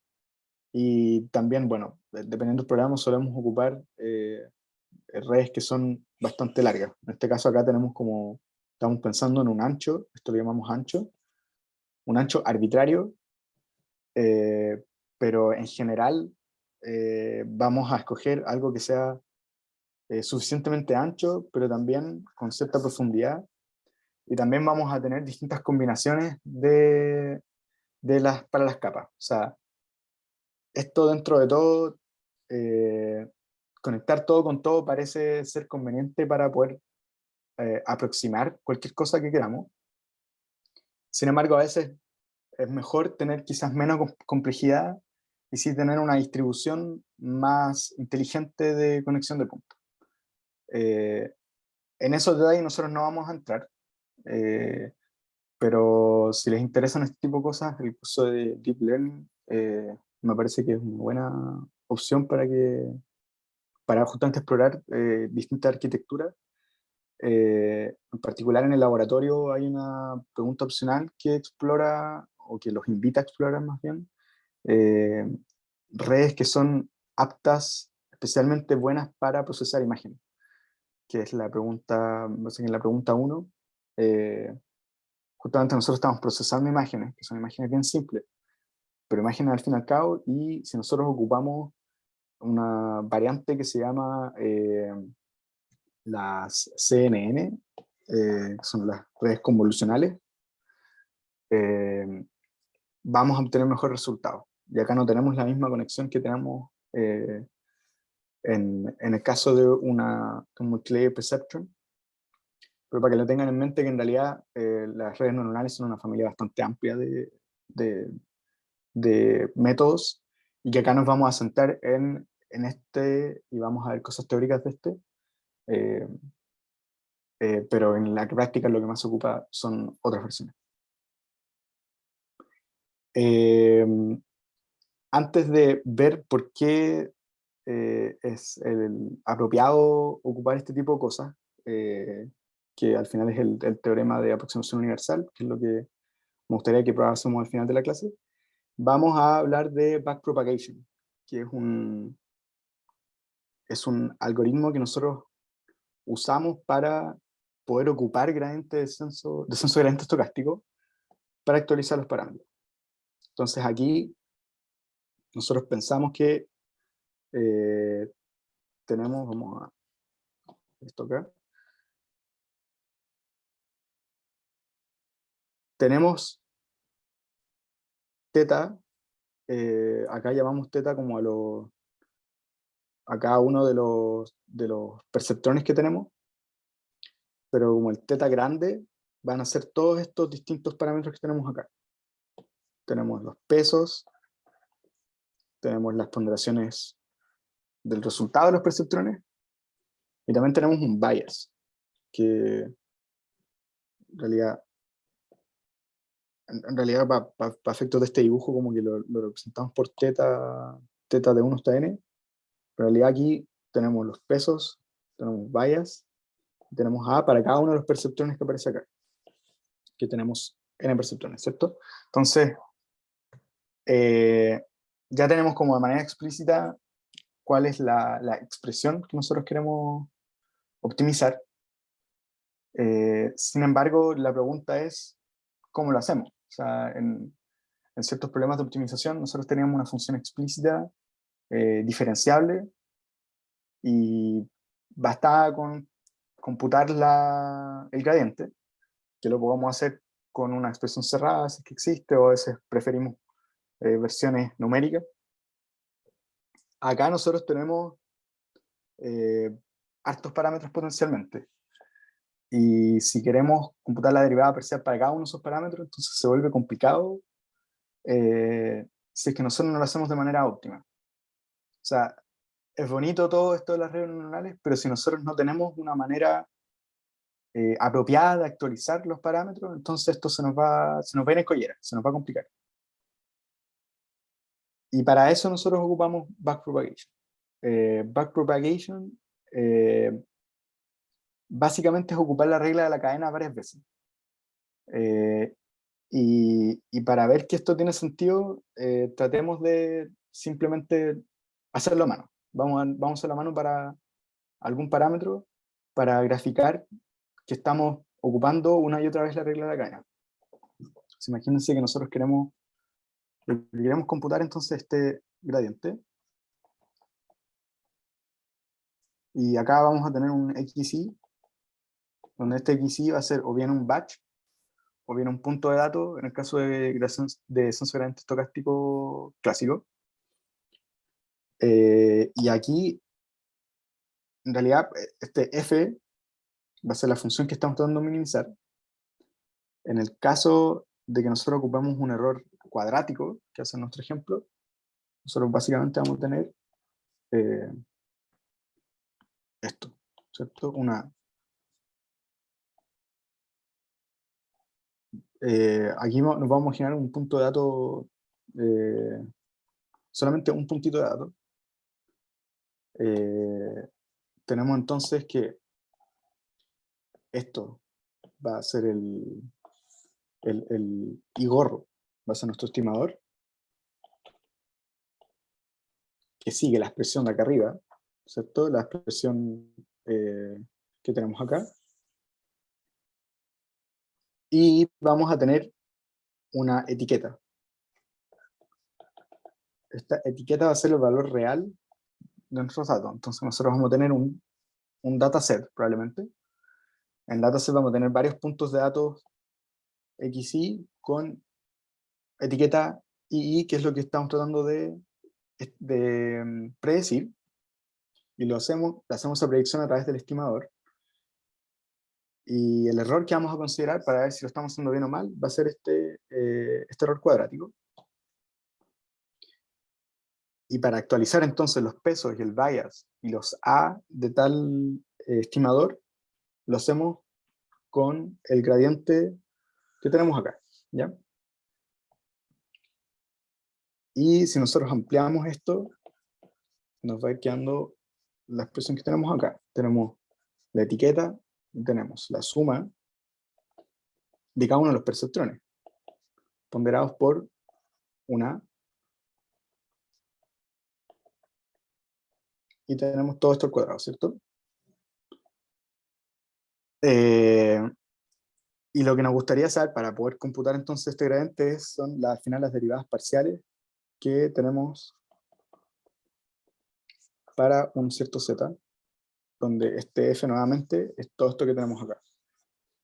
y también, bueno, dependiendo del programa solemos ocupar redes que son bastante largas. En este caso acá estamos pensando en un ancho, esto lo llamamos ancho, un ancho arbitrario, pero en general vamos a escoger algo que sea suficientemente ancho, pero también con cierta profundidad, y también vamos a tener distintas combinaciones para las capas. O sea, esto dentro de todo, conectar todo con todo parece ser conveniente para poder aproximar cualquier cosa que queramos. Sin embargo, a veces es mejor tener quizás menos complejidad y sí tener una distribución más inteligente de conexión de puntos. En esos detalles nosotros no vamos a entrar, pero si les interesan este tipo de cosas, el curso de Deep Learning me parece que es una buena opción para justamente explorar distintas arquitecturas. En particular en el laboratorio hay una pregunta opcional que explora, o que los invita a explorar más bien, eh, redes que son aptas, especialmente buenas para procesar imágenes, que es la pregunta, en la pregunta 1. Justamente nosotros estamos procesando imágenes, que son imágenes bien simples, pero imágenes al fin y al cabo, y si nosotros ocupamos una variante que se llama las CNN, que son las redes convolucionales, vamos a obtener mejores resultados. Y acá no tenemos la misma conexión que tenemos en el caso de un multilayer perceptron, pero para que lo tengan en mente que en realidad las redes neuronales son una familia bastante amplia de métodos, y que acá nos vamos a centrar en este, y vamos a ver cosas teóricas de este, eh, pero en la práctica lo que más se ocupa son otras versiones. Antes de ver por qué es apropiado ocupar este tipo de cosas, que al final es el teorema de aproximación universal, que es lo que me gustaría que probásemos al final de la clase, vamos a hablar de backpropagation, que es un algoritmo que nosotros usamos para poder ocupar descenso de gradiente estocástico para actualizar los parámetros. Entonces aquí nosotros pensamos que vamos a esto acá, tenemos teta, acá llamamos teta como a cada uno de los perceptrones que tenemos, pero como el teta grande van a ser todos estos distintos parámetros que tenemos acá. Tenemos los pesos, tenemos las ponderaciones del resultado de los perceptrones, y también tenemos un bias, que en realidad para efectos de este dibujo como que lo representamos por teta de 1 hasta n, pero en realidad aquí tenemos los pesos, tenemos bias, y tenemos A para cada uno de los perceptrones que aparece acá, que tenemos n perceptrones, ¿cierto? Entonces, ya tenemos como de manera explícita cuál es la expresión que nosotros queremos optimizar. Sin embargo, la pregunta es, ¿cómo lo hacemos? O sea, en ciertos problemas de optimización, nosotros teníamos una función explícita, diferenciable, y bastaba con computar el gradiente, que lo podemos hacer con una expresión cerrada, si es que existe, o a veces preferimos versiones numéricas. Acá nosotros tenemos hartos parámetros potencialmente. Y si queremos computar la derivada parcial para cada uno de esos parámetros, entonces se vuelve complicado si es que nosotros no lo hacemos de manera óptima. O sea, es bonito todo esto de las redes neuronales, pero si nosotros no tenemos una manera apropiada de actualizar los parámetros, entonces esto se nos va a ir en collera, se nos va a complicar. Y para eso nosotros ocupamos backpropagation. Backpropagation básicamente es ocupar la regla de la cadena varias veces. Y para ver que esto tiene sentido, tratemos de simplemente hacerlo a mano. Vamos a hacer la mano para algún parámetro, para graficar que estamos ocupando una y otra vez la regla de la cadena. Entonces, imagínense que nosotros queremos computar entonces este gradiente. Y acá vamos a tener un XY, donde este XY va a ser o bien un batch, o bien un punto de datos, en el caso de descenso gradiente estocástico clásico. Y aquí, en realidad, este f va a ser la función que estamos tratando de minimizar. En el caso de que nosotros ocupemos un error cuadrático, que hace nuestro ejemplo, nosotros básicamente vamos a tener esto, ¿cierto? Aquí nos vamos a generar un punto de datos, solamente un puntito de datos. Tenemos entonces que esto va a ser el igorro, va a ser nuestro estimador, que sigue la expresión de acá arriba, ¿cierto? La expresión que tenemos acá. Y vamos a tener una etiqueta. Esta etiqueta va a ser el valor real de nuestros datos. Entonces nosotros vamos a tener un dataset, probablemente. En el dataset vamos a tener varios puntos de datos XY con etiqueta II, que es lo que estamos tratando de predecir. Y hacemos esa predicción a través del estimador. Y el error que vamos a considerar para ver si lo estamos haciendo bien o mal va a ser este error cuadrático. Y para actualizar entonces los pesos y el bias y los A de tal estimador, lo hacemos con el gradiente que tenemos acá, ¿ya? Y si nosotros ampliamos esto, nos va a ir quedando la expresión que tenemos acá. Tenemos la etiqueta y tenemos la suma de cada uno de los perceptrones, ponderados por una. Y tenemos todo esto al cuadrado, ¿cierto? Y lo que nos gustaría saber para poder computar entonces este gradiente son al final las derivadas parciales que tenemos para un cierto z, donde este f nuevamente es todo esto que tenemos acá.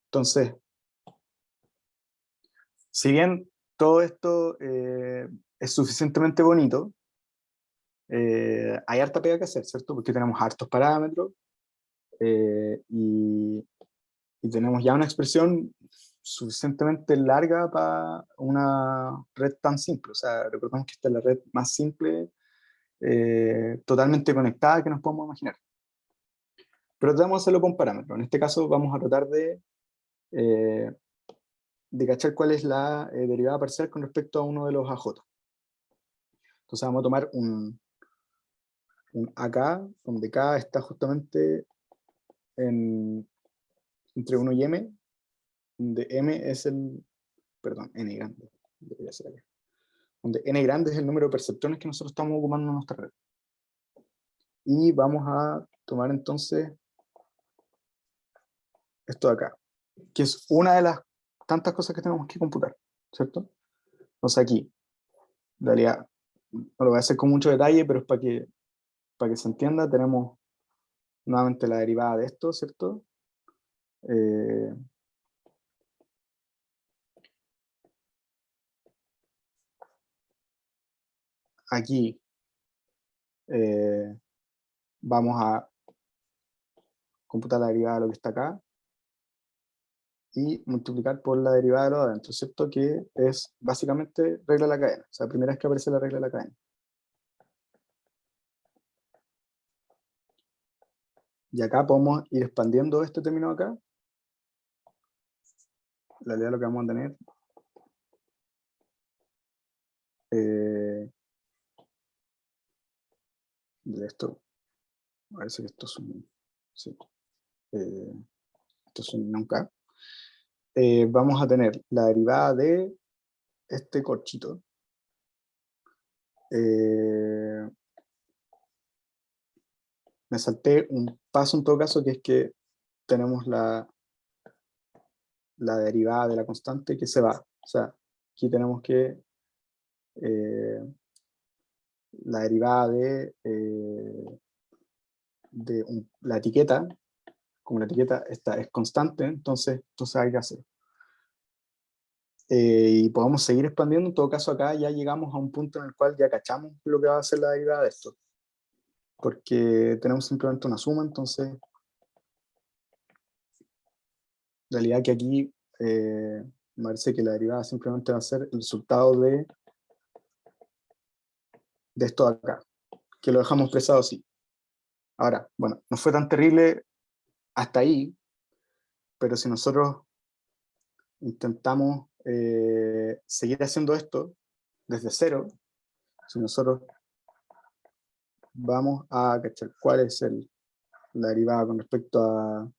Entonces, si bien todo esto es suficientemente bonito, hay harta pega que hacer, ¿cierto? Porque tenemos hartos parámetros y tenemos ya una expresión suficientemente larga para una red tan simple. O sea, recordemos que esta es la red más simple, totalmente conectada que nos podemos imaginar. Pero tratamos de hacerlo con parámetros. En este caso vamos a tratar de cachar cuál es la derivada parcial con respecto a uno de los AJ. Entonces vamos a tomar un AK, donde K está justamente entre 1 y M, donde M es perdón, n grande, debería ser acá, donde n grande es el número de perceptrones que nosotros estamos ocupando en nuestra red. Y vamos a tomar entonces esto de acá, que es una de las tantas cosas que tenemos que computar, ¿cierto? Entonces aquí, en realidad, no lo voy a hacer con mucho detalle, pero es para que se entienda, tenemos nuevamente la derivada de esto, ¿cierto? Aquí vamos a computar la derivada de lo que está acá y multiplicar por la derivada de lo de adentro, ¿cierto? Que es básicamente regla de la cadena. O sea, la primera vez que aparece la regla de la cadena. Y acá podemos ir expandiendo este término acá. La realidad lo que vamos a tener de esto, parece que esto es un, sí, esto es un nunca. Vamos a tener la derivada de este corchito. Me salté un paso en todo caso, que es que tenemos la derivada de la constante que se va. O sea, aquí tenemos que la derivada de la etiqueta, como la etiqueta esta es constante, entonces hay que hacer. Y podemos seguir expandiendo. En todo caso, acá ya llegamos a un punto en el cual ya cachamos lo que va a ser la derivada de esto, porque tenemos simplemente una suma. Entonces en realidad que aquí me parece que la derivada simplemente va a ser el resultado de esto de acá, que lo dejamos expresado así. Ahora, bueno, no fue tan terrible hasta ahí, pero si nosotros intentamos seguir haciendo esto desde cero, si nosotros vamos a cachar cuál es la derivada con respecto a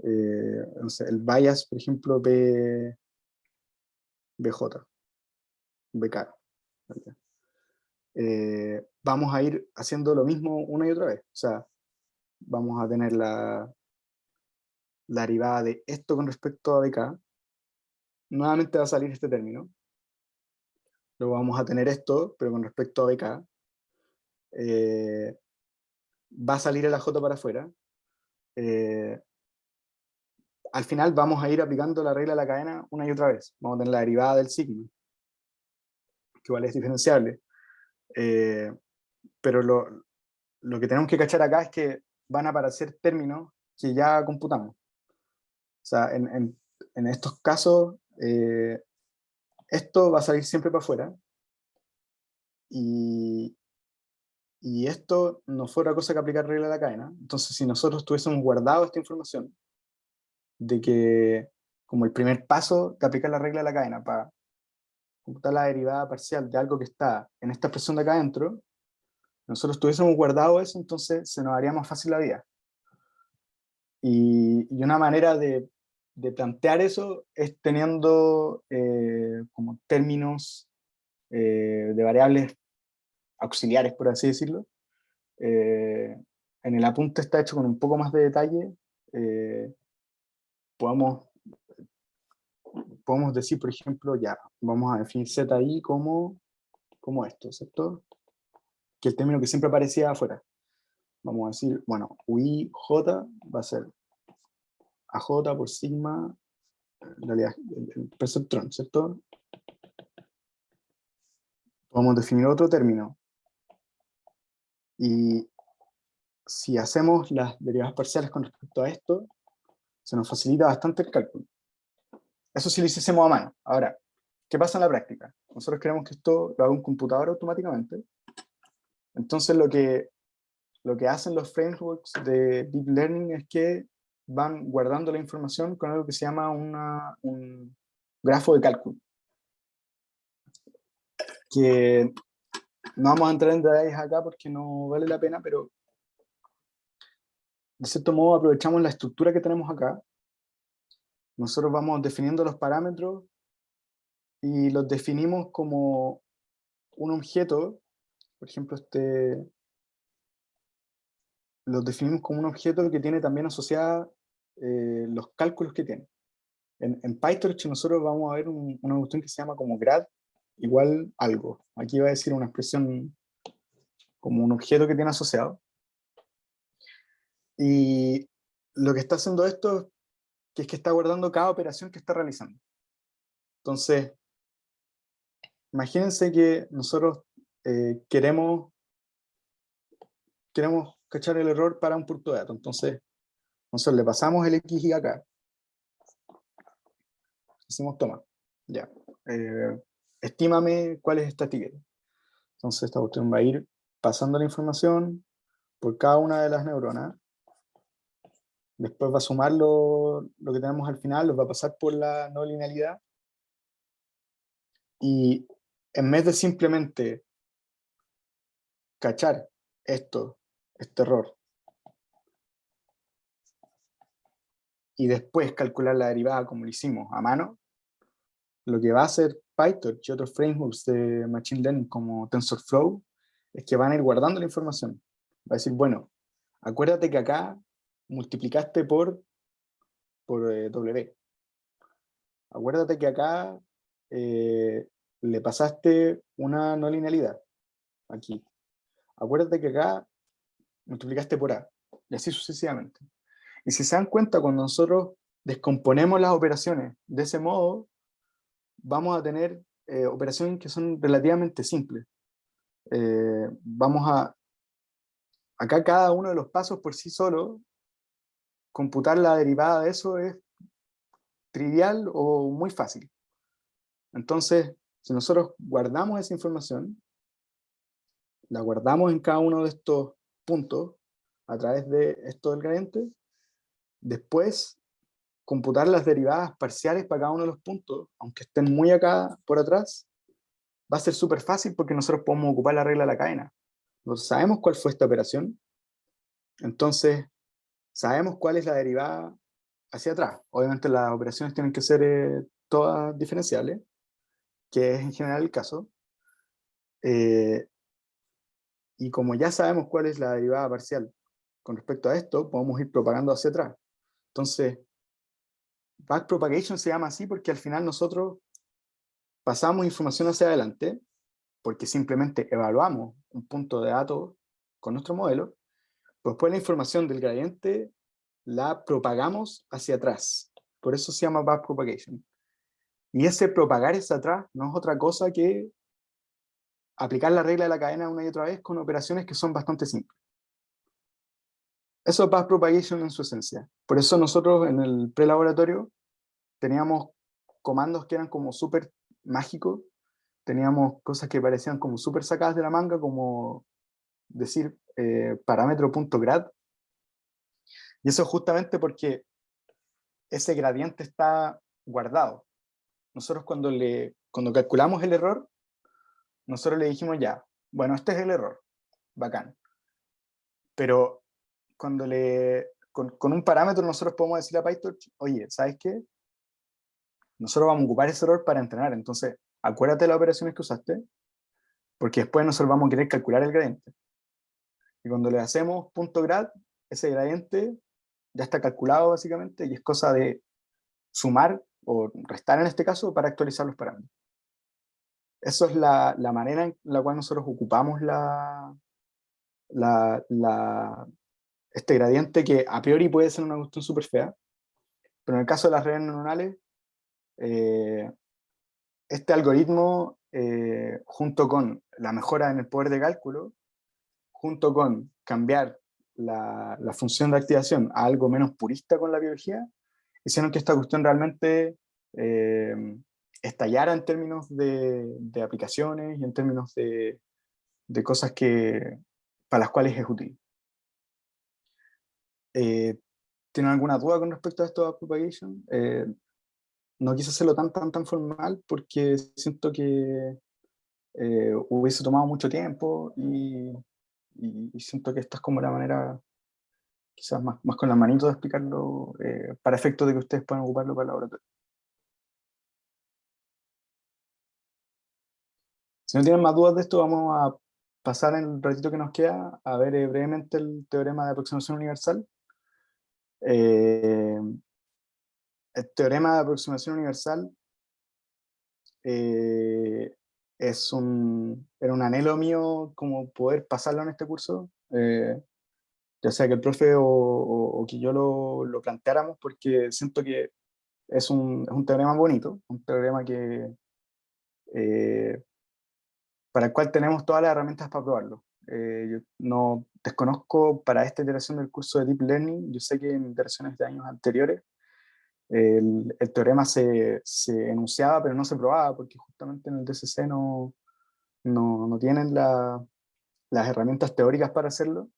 no sé, el bias, por ejemplo, BJ, BK. Vamos a ir haciendo lo mismo una y otra vez. O sea, vamos a tener la derivada de esto con respecto a BK. Nuevamente va a salir este término. Luego vamos a tener esto, pero con respecto a BK. Va a salir el AJ para afuera. Al final vamos a ir aplicando la regla de la cadena una y otra vez. Vamos a tener la derivada del sigma, que igual es diferenciable. Pero lo que tenemos que cachar acá es que van a aparecer términos que ya computamos. O sea, en estos casos, esto va a salir siempre para afuera. Y esto no fue otra cosa que aplicar regla de la cadena. Entonces, si nosotros tuviésemos guardado esta información, de que como el primer paso de aplicar la regla de la cadena para computar la derivada parcial de algo que está en esta expresión de acá adentro, nosotros tuviésemos guardado eso, entonces se nos haría más fácil la vida. Y una manera de plantear eso es teniendo como términos de variables auxiliares, por así decirlo. En el apunte está hecho con un poco más de detalle. Podemos decir, por ejemplo, ya, vamos a definir ZI como esto, ¿cierto? Que el término que siempre aparecía afuera. Vamos a decir, bueno, UIJ va a ser AJ por sigma, en realidad, el perceptrón, ¿cierto? Podemos definir otro término. Y si hacemos las derivadas parciales con respecto a esto, se nos facilita bastante el cálculo. Eso si lo hiciésemos a mano. Ahora, ¿qué pasa en la práctica? Nosotros queremos que esto lo haga un computador automáticamente. Entonces lo que hacen los frameworks de Deep Learning es que van guardando la información con algo que se llama un grafo de cálculo. Que no vamos a entrar en detalles acá porque no vale la pena, pero de cierto modo aprovechamos la estructura que tenemos acá. Nosotros vamos definiendo los parámetros y los definimos como un objeto, por ejemplo, los definimos como un objeto que tiene también asociada los cálculos que tiene. En PyTorch nosotros vamos a ver una cuestión que se llama como grad igual algo. Aquí va a decir una expresión como un objeto que tiene asociado. Y lo que está haciendo esto que es que está guardando cada operación que está realizando. Entonces, imagínense que nosotros queremos cachar el error para un punto de datos. Entonces, nosotros le pasamos el X y acá. Decimos, toma, ya. Estímame cuál es esta etiqueta. Entonces, esta cuestión va a ir pasando la información por cada una de las neuronas. Después va a sumar lo que tenemos al final, los va a pasar por la no linealidad. Y en vez de simplemente cachar este error, y después calcular la derivada como lo hicimos a mano, lo que va a hacer PyTorch y otros frameworks de Machine Learning como TensorFlow es que van a ir guardando la información. Va a decir, bueno, acuérdate que acá multiplicaste por W. Acuérdate que acá le pasaste una no linealidad. Aquí. Acuérdate que acá multiplicaste por A. Y así sucesivamente. Y si se dan cuenta, cuando nosotros descomponemos las operaciones de ese modo, vamos a tener operaciones que son relativamente simples. Acá cada uno de los pasos por sí solo, computar la derivada de eso es trivial o muy fácil. Entonces, si nosotros guardamos esa información, la guardamos en cada uno de estos puntos a través de esto del gradiente, después computar las derivadas parciales para cada uno de los puntos, aunque estén muy acá por atrás, va a ser súper fácil porque nosotros podemos ocupar la regla de la cadena. Nosotros sabemos cuál fue esta operación, entonces sabemos cuál es la derivada hacia atrás. Obviamente las operaciones tienen que ser todas diferenciales, que es en general el caso. Y como ya sabemos cuál es la derivada parcial con respecto a esto, podemos ir propagando hacia atrás. Entonces, backpropagation se llama así porque al final nosotros pasamos información hacia adelante, porque simplemente evaluamos un punto de datos con nuestro modelo, pues después la información del gradiente la propagamos hacia atrás. Por eso se llama backpropagation. Y ese propagar hacia atrás no es otra cosa que aplicar la regla de la cadena una y otra vez con operaciones que son bastante simples. Eso es backpropagation en su esencia. Por eso nosotros en el prelaboratorio teníamos comandos que eran como súper mágicos, teníamos cosas que parecían como súper sacadas de la manga, como decir parámetro.grad, y eso justamente porque ese gradiente está guardado. Nosotros cuando calculamos el error, nosotros le dijimos ya, bueno, este es el error, bacán. Pero con un parámetro nosotros podemos decirle a PyTorch, oye, ¿sabes qué? Nosotros vamos a ocupar ese error para entrenar, entonces acuérdate de las operaciones que usaste, porque después nosotros vamos a querer calcular el gradiente. Y cuando le hacemos .grad, ese gradiente ya está calculado básicamente y es cosa de sumar o restar en este caso para actualizar los parámetros. Eso es la manera en la cual nosotros ocupamos este gradiente que a priori puede ser una cuestión súper fea, pero en el caso de las redes neuronales, este algoritmo, junto con la mejora en el poder de cálculo, junto con cambiar la función de activación a algo menos purista con la biología, hicieron que esta cuestión realmente estallara en términos de aplicaciones y en términos de cosas para las cuales es útil. ¿Tienen alguna duda con respecto a esto de propagation? No quise hacerlo tan formal porque siento que hubiese tomado mucho tiempo y siento que esta es como la manera quizás más con la manito de explicarlo para efectos de que ustedes puedan ocuparlo para el laboratorio. Si no tienen más dudas de esto, vamos a pasar en el ratito que nos queda a ver brevemente el teorema de aproximación universal. El teorema de aproximación universal era un anhelo mío como poder pasarlo en este curso, ya sea que el profe o que yo lo planteáramos, porque siento que es un teorema bonito, un teorema eh, para el cual tenemos todas las herramientas para probarlo. Yo no desconozco para esta iteración del curso de Deep Learning, yo sé que en iteraciones de años anteriores el teorema se enunciaba pero no se probaba porque justamente en el DCC no tienen las herramientas teóricas para hacerlo.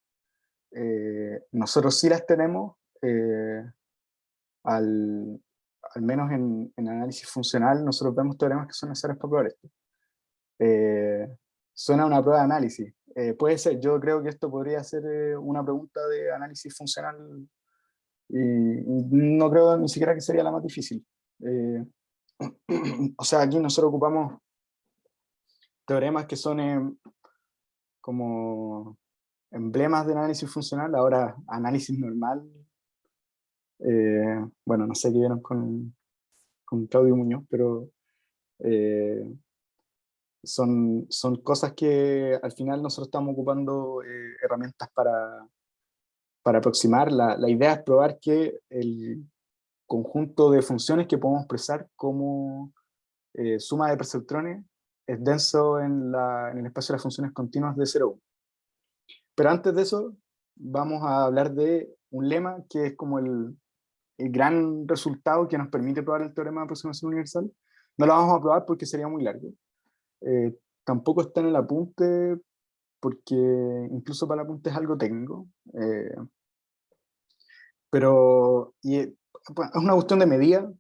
Nosotros sí las tenemos, al, al menos en análisis funcional, nosotros vemos teoremas que son necesarios para probar esto. Suena a una prueba de análisis. Puede ser, yo creo que esto podría ser una pregunta de análisis funcional y no creo ni siquiera que sería la más difícil. O sea, aquí nosotros ocupamos teoremas que son como emblemas de análisis funcional, ahora análisis normal. Bueno, no sé qué vieron con Claudio Muñoz, pero son cosas que al final nosotros estamos ocupando herramientas para aproximar. La idea es probar que el conjunto de funciones que podemos expresar como suma de perceptrones es denso en el espacio de las funciones continuas de 0 a 1. Pero antes de eso, vamos a hablar de un lema que es como el gran resultado que nos permite probar el teorema de aproximación universal. No lo vamos a probar porque sería muy largo. Tampoco está en el apunte porque incluso para el apunte es algo técnico. Pero es una cuestión de medida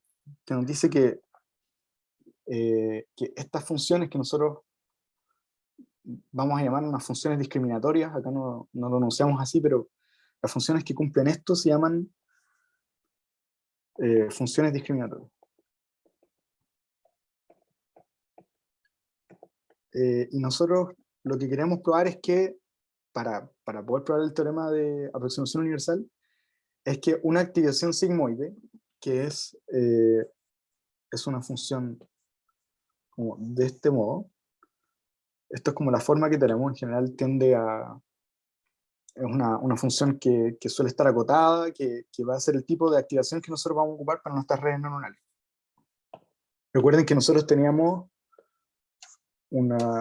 que nos dice que estas funciones que nosotros vamos a llamar unas funciones discriminatorias, acá no lo anunciamos así, pero las funciones que cumplen esto se llaman funciones discriminatorias. Y nosotros lo que queremos probar es que, para poder probar el teorema de aproximación universal, es que una activación sigmoide, que es una función como de este modo, esto es como la forma que tenemos, en general tiende a... Es una función que suele estar acotada, que va a ser el tipo de activación que nosotros vamos a ocupar para nuestras redes neuronales. Recuerden que nosotros teníamos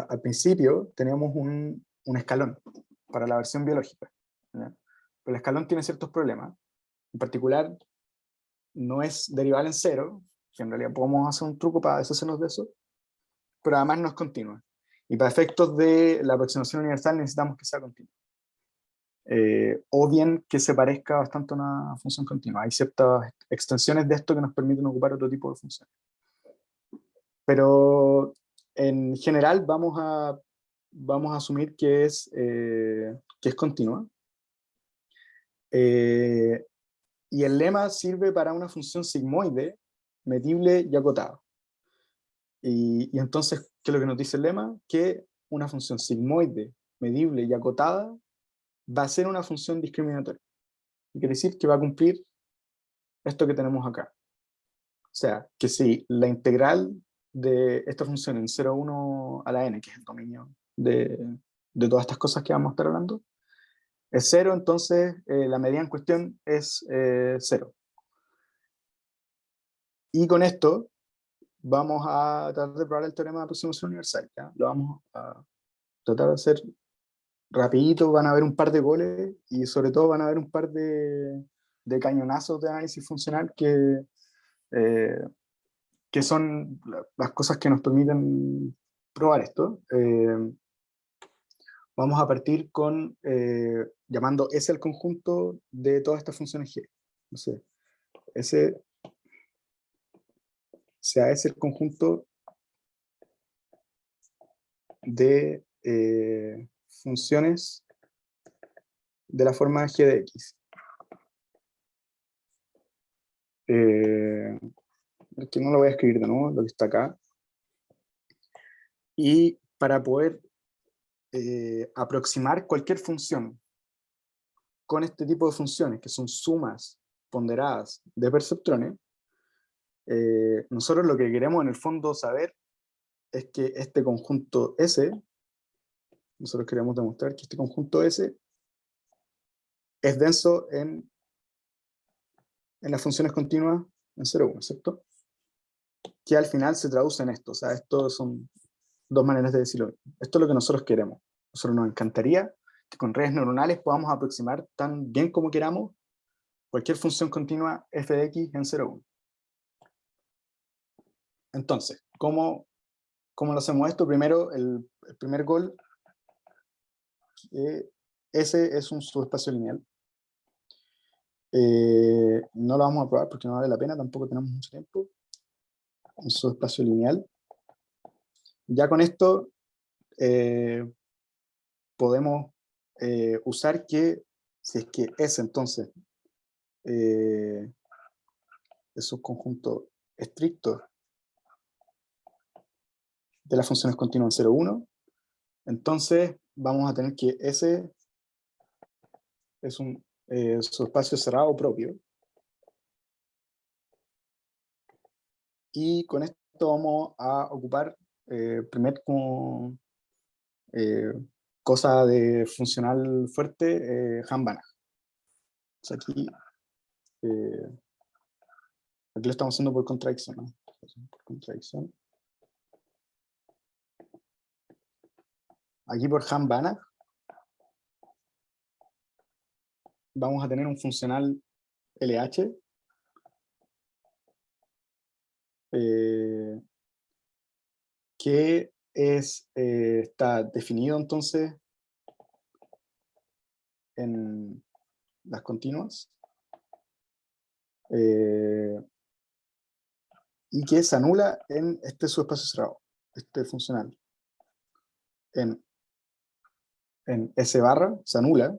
al principio teníamos un escalón para la versión biológica, ¿ya? Pero el escalón tiene ciertos problemas. En particular, no es derivable en cero, que en realidad podemos hacer un truco para deshacernos de eso, pero además no es continua. Y para efectos de la aproximación universal necesitamos que sea continua. O bien que se parezca bastante a una función continua. Hay ciertas extensiones de esto que nos permiten ocupar otro tipo de funciones. Pero en general vamos a asumir que es continua. Y el lema sirve para una función sigmoide medible y acotada. Y entonces, ¿qué es lo que nos dice el lema? Que una función sigmoide medible y acotada va a ser una función discriminatoria. Y quiere decir que va a cumplir esto que tenemos acá. O sea, que si la integral de esta función en 0,1 a la n, que es el dominio de todas estas cosas que vamos a estar hablando, es 0, entonces la medida en cuestión es 0. Y con esto vamos a tratar de probar el teorema de aproximación universal. ¿Ya? Lo vamos a tratar de hacer rapidito, van a haber un par de goles y sobre todo van a haber un par de cañonazos de análisis funcional que son las cosas que nos permiten probar esto. Vamos a partir con llamando S el conjunto de todas estas funciones G. Entonces, S sea S el conjunto de funciones de la forma G de X. Que no lo voy a escribir de nuevo, lo que está acá. Y para poder aproximar cualquier función con este tipo de funciones, que son sumas ponderadas de perceptrones, nosotros lo que queremos en el fondo saber es que este conjunto S, nosotros queremos demostrar que este conjunto S es denso en las funciones continuas en 0, 1, ¿cierto? Que al final se traduce en esto, o sea, esto son dos maneras de decirlo. Esto es lo que nosotros queremos. Nosotros nos encantaría que con redes neuronales podamos aproximar tan bien como queramos cualquier función continua f de x en 0, 1. Entonces, ¿cómo lo hacemos esto? Primero, el primer goal, S es un subespacio lineal. No lo vamos a probar porque no vale la pena, tampoco tenemos mucho tiempo. Un subespacio lineal. Ya con esto podemos usar que, si es que S entonces es un conjunto estricto de las funciones continuas en 0, 1, entonces vamos a tener que S es un subespacio cerrado propio. Y con esto vamos a ocupar primero como cosa de funcional fuerte, Hahn-Banach. O sea, aquí lo estamos haciendo por contradicción, ¿no? Por contradicción. Aquí por Hahn-Banach vamos a tener un funcional LH que está definido entonces en las continuas y que se anula en este subespacio cerrado, este funcional. En S barra se anula,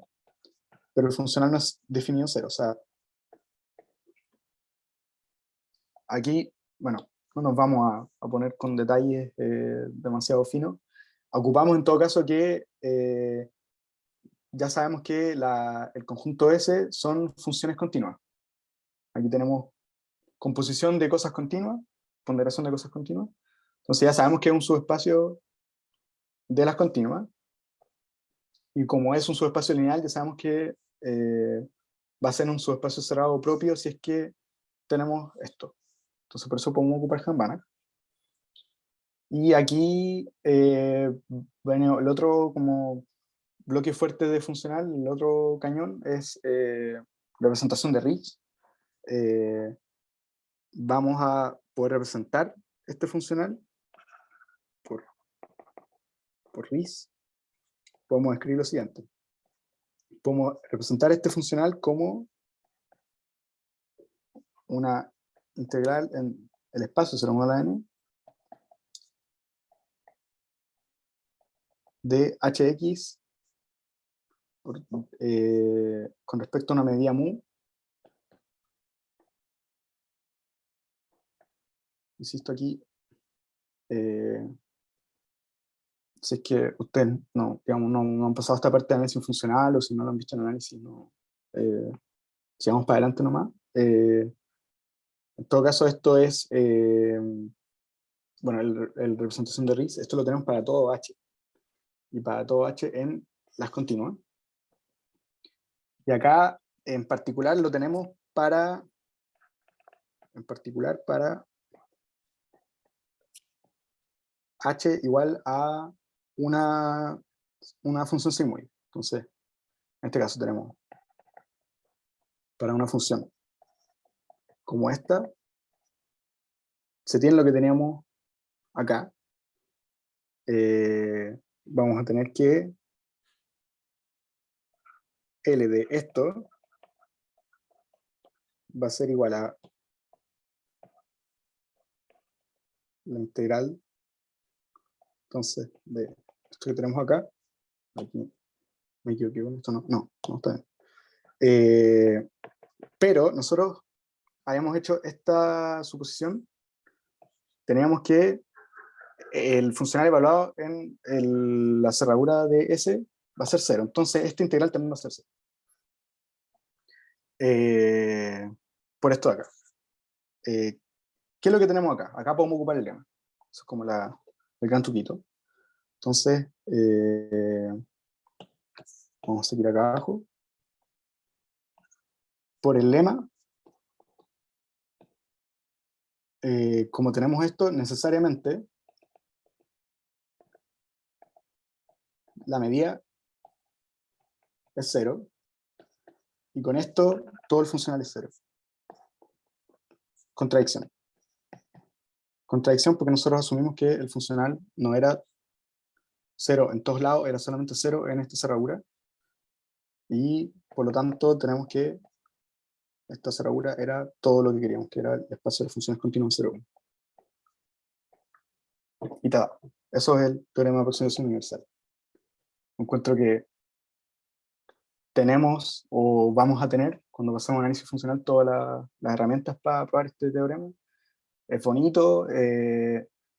pero el funcional no es definido en 0. O sea, aquí, bueno, no nos vamos a poner con detalles demasiado finos. Ocupamos en todo caso que ya sabemos que el conjunto S son funciones continuas. Aquí tenemos composición de cosas continuas, ponderación de cosas continuas. Entonces ya sabemos que es un subespacio de las continuas. Y como es un subespacio lineal, ya sabemos que va a ser un subespacio cerrado propio si es que tenemos esto. Entonces por eso podemos ocupar Hahn-Banach. Y aquí, bueno, el otro como bloque fuerte de funcional, el otro cañón es representación de Ricci. Vamos a poder representar este funcional por Ricci. Podemos escribir lo siguiente. Podemos representar este funcional como una integral en el espacio 0, 1 a la n de hx con respecto a una medida mu. Insisto aquí, si es que ustedes no, digamos, no han pasado esta parte de análisis funcional o si no lo han visto en análisis, no, sigamos para adelante nomás. En todo caso, esto es, bueno, el representación de Ricci, esto lo tenemos para todo H. Y para todo H en las continuas. Y acá, en particular, lo tenemos para, H igual a una función sigmoide. Entonces, en este caso tenemos para una función como esta, se tiene lo que teníamos acá. Vamos a tener que L de esto va a ser igual a la integral, entonces, de esto que tenemos acá. Aquí me equivoqué con esto, no está bien. Pero nosotros habíamos hecho esta suposición, teníamos que el funcional evaluado en la cerradura de S va a ser 0. Entonces este integral también va a ser 0. Por esto de acá. ¿Qué es lo que tenemos acá? Acá podemos ocupar el lema. Eso es como el gran truquito. Entonces, vamos a seguir acá abajo. Por el lema, como tenemos esto, necesariamente la medida es 0, y con esto todo el funcional es 0. Contradicción. Contradicción porque nosotros asumimos que el funcional no era 0 en todos lados, era solamente 0 en esta cerradura, y por lo tanto tenemos que esta cerradura era todo lo que queríamos, que era el espacio de funciones continuas 0, 1. Y tada. Eso es el teorema de aproximación universal. Encuentro que tenemos o vamos a tener, cuando pasemos a análisis funcional, todas las herramientas para probar este teorema. Es bonito.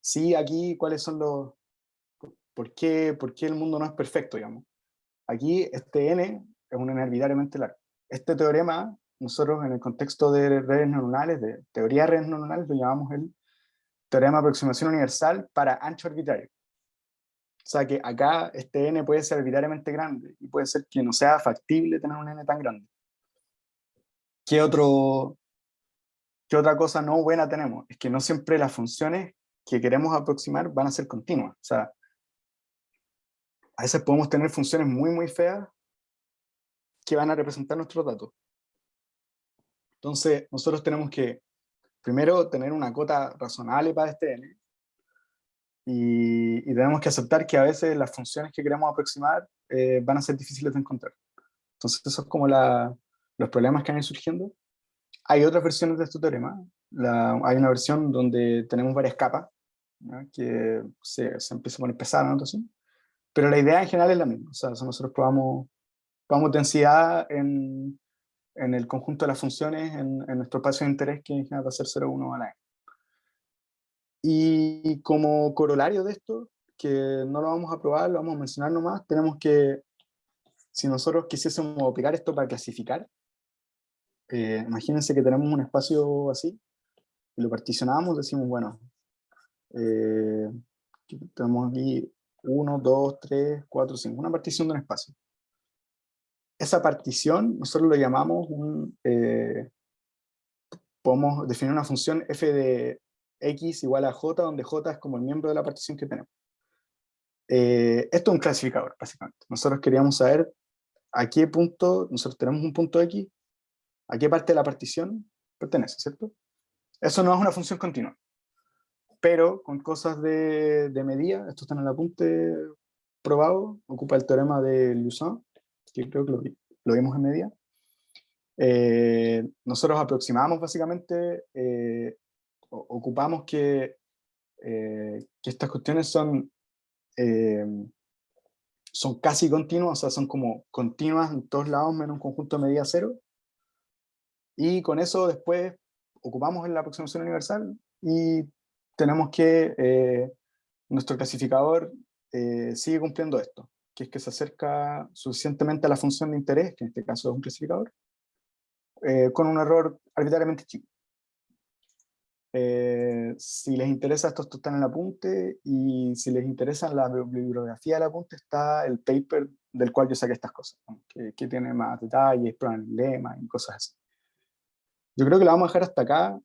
Sí, aquí, ¿cuáles son los... ¿Por qué el mundo no es perfecto, digamos? Aquí, este n es un n arbitrariamente largo. Este teorema, nosotros en el contexto de redes neuronales, de teoría de redes neuronales, lo llamamos el teorema de aproximación universal para ancho arbitrario. O sea que acá este n puede ser arbitrariamente grande y puede ser que no sea factible tener un n tan grande. ¿Qué otra cosa no buena tenemos? Es que no siempre las funciones que queremos aproximar van a ser continuas. O sea, a veces podemos tener funciones muy, muy feas que van a representar nuestros datos. Entonces, nosotros tenemos que, primero, tener una cota razonable para este n, y tenemos que aceptar que a veces las funciones que queremos aproximar van a ser difíciles de encontrar. Entonces, eso es como los problemas que van a ir surgiendo. Hay otras versiones de este teorema. Hay una versión donde tenemos varias capas, ¿no? Que se empieza a poner pesada la notación, pero la idea en general es la misma. O sea, nosotros probamos densidad en el conjunto de las funciones en nuestro espacio de interés, que en general va a ser 0, 1 a la n. Y como corolario de esto, que no lo vamos a probar, lo vamos a mencionar nomás, tenemos que, si nosotros quisiésemos aplicar esto para clasificar, imagínense que tenemos un espacio así, y lo particionamos, decimos, bueno, tenemos aquí 1, 2, 3, 4, 5, una partición de un espacio. Esa partición nosotros lo llamamos podemos definir una función f de x igual a j, donde j es como el miembro de la partición que tenemos. Esto es un clasificador, básicamente. Nosotros queríamos saber a qué punto, nosotros tenemos un punto x, a qué parte de la partición pertenece, ¿cierto? Eso no es una función continua, pero con cosas de medida, esto está en el apunte probado, ocupa el teorema de Liuzin, que creo que lo vimos en medida. Nosotros aproximamos básicamente, ocupamos que estas cuestiones son casi continuas, o sea, son como continuas en todos lados menos un conjunto de medida 0, y con eso después ocupamos en la aproximación universal y tenemos que nuestro clasificador sigue cumpliendo esto, que es que se acerca suficientemente a la función de interés, que en este caso es un clasificador, con un error arbitrariamente chico. Si les interesa, esto está en el apunte, y si les interesa la bibliografía del apunte, está el paper del cual yo saqué estas cosas, ¿no? que tiene más detalles, prueban el lema y cosas así. Yo creo que lo vamos a dejar hasta acá.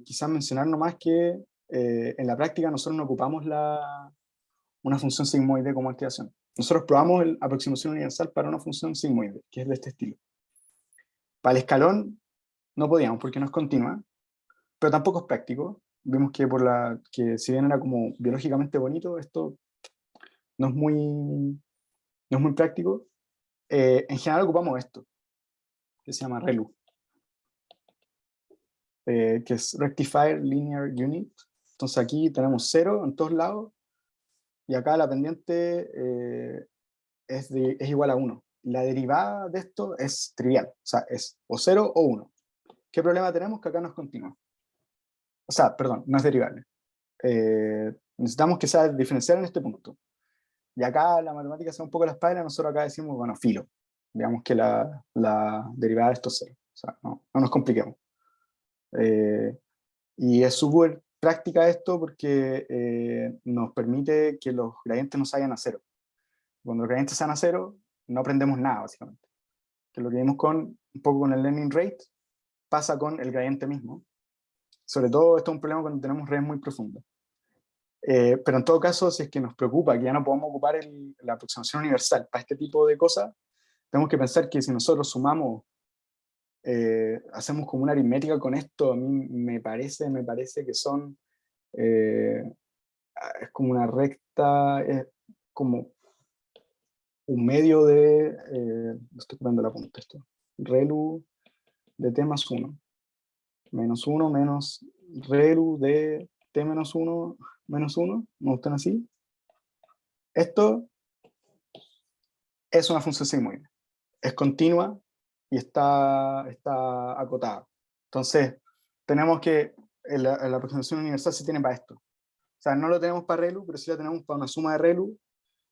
Quizás mencionar nomás que en la práctica nosotros no ocupamos una función sigmoide como activación. Nosotros probamos la aproximación universal para una función sigmoide, que es de este estilo. Para el escalón no podíamos porque no es continua, pero tampoco es práctico. Vimos que que si bien era como biológicamente bonito, esto no es muy práctico. En general ocupamos esto, que se llama ReLU, que es Rectifier Linear Unit. Entonces aquí tenemos 0 en todos lados, y acá la pendiente es igual a 1. La derivada de esto es trivial, o sea, es o 0 o 1. ¿Qué problema tenemos? Que acá no es continua. O sea, perdón, no es derivable. Necesitamos que sea diferencial en este punto. Y acá la matemática se da un poco la espalda, nosotros acá decimos, bueno, filo. Digamos que la derivada de esto es 0. O sea, no nos compliquemos. Y es súper práctica esto porque nos permite que los gradientes no salgan a 0. Cuando los gradientes salen a 0, no aprendemos nada, básicamente. Que lo que vimos un poco con el learning rate, pasa con el gradiente mismo. Sobre todo esto es un problema cuando tenemos redes muy profundas. Pero en todo caso, si es que nos preocupa que ya no podamos ocupar la aproximación universal para este tipo de cosas, tenemos que pensar que si nosotros sumamos, hacemos como una aritmética con esto, a mí me parece que son, es como una recta, es como un medio de, estoy poniendo la punta esto, relu de t más 1, menos 1 menos relu de t menos 1 menos 1, me gustan así. Esto es una función sigmoide, es continua y está acotada. Entonces, tenemos que, la aproximación universal se tiene para esto. O sea, no lo tenemos para ReLU, pero sí la tenemos para una suma de ReLU,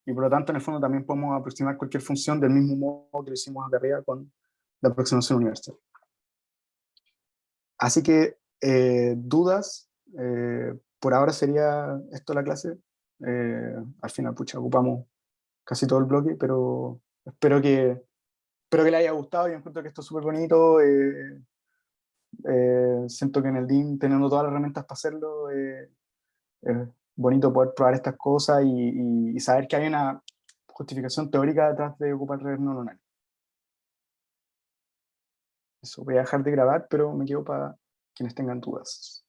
y por lo tanto, en el fondo, también podemos aproximar cualquier función del mismo modo que lo hicimos acá arriba con la aproximación universal. Así que, dudas, por ahora sería esto la clase. Al final, pucha, ocupamos casi todo el bloque, pero espero que le haya gustado. Yo encuentro que esto es súper bonito. Siento que en el DIN, teniendo todas las herramientas para hacerlo, es bonito poder probar estas cosas y saber que hay una justificación teórica detrás de ocupar redes neuronales. Eso, voy a dejar de grabar, pero me quedo para quienes tengan dudas.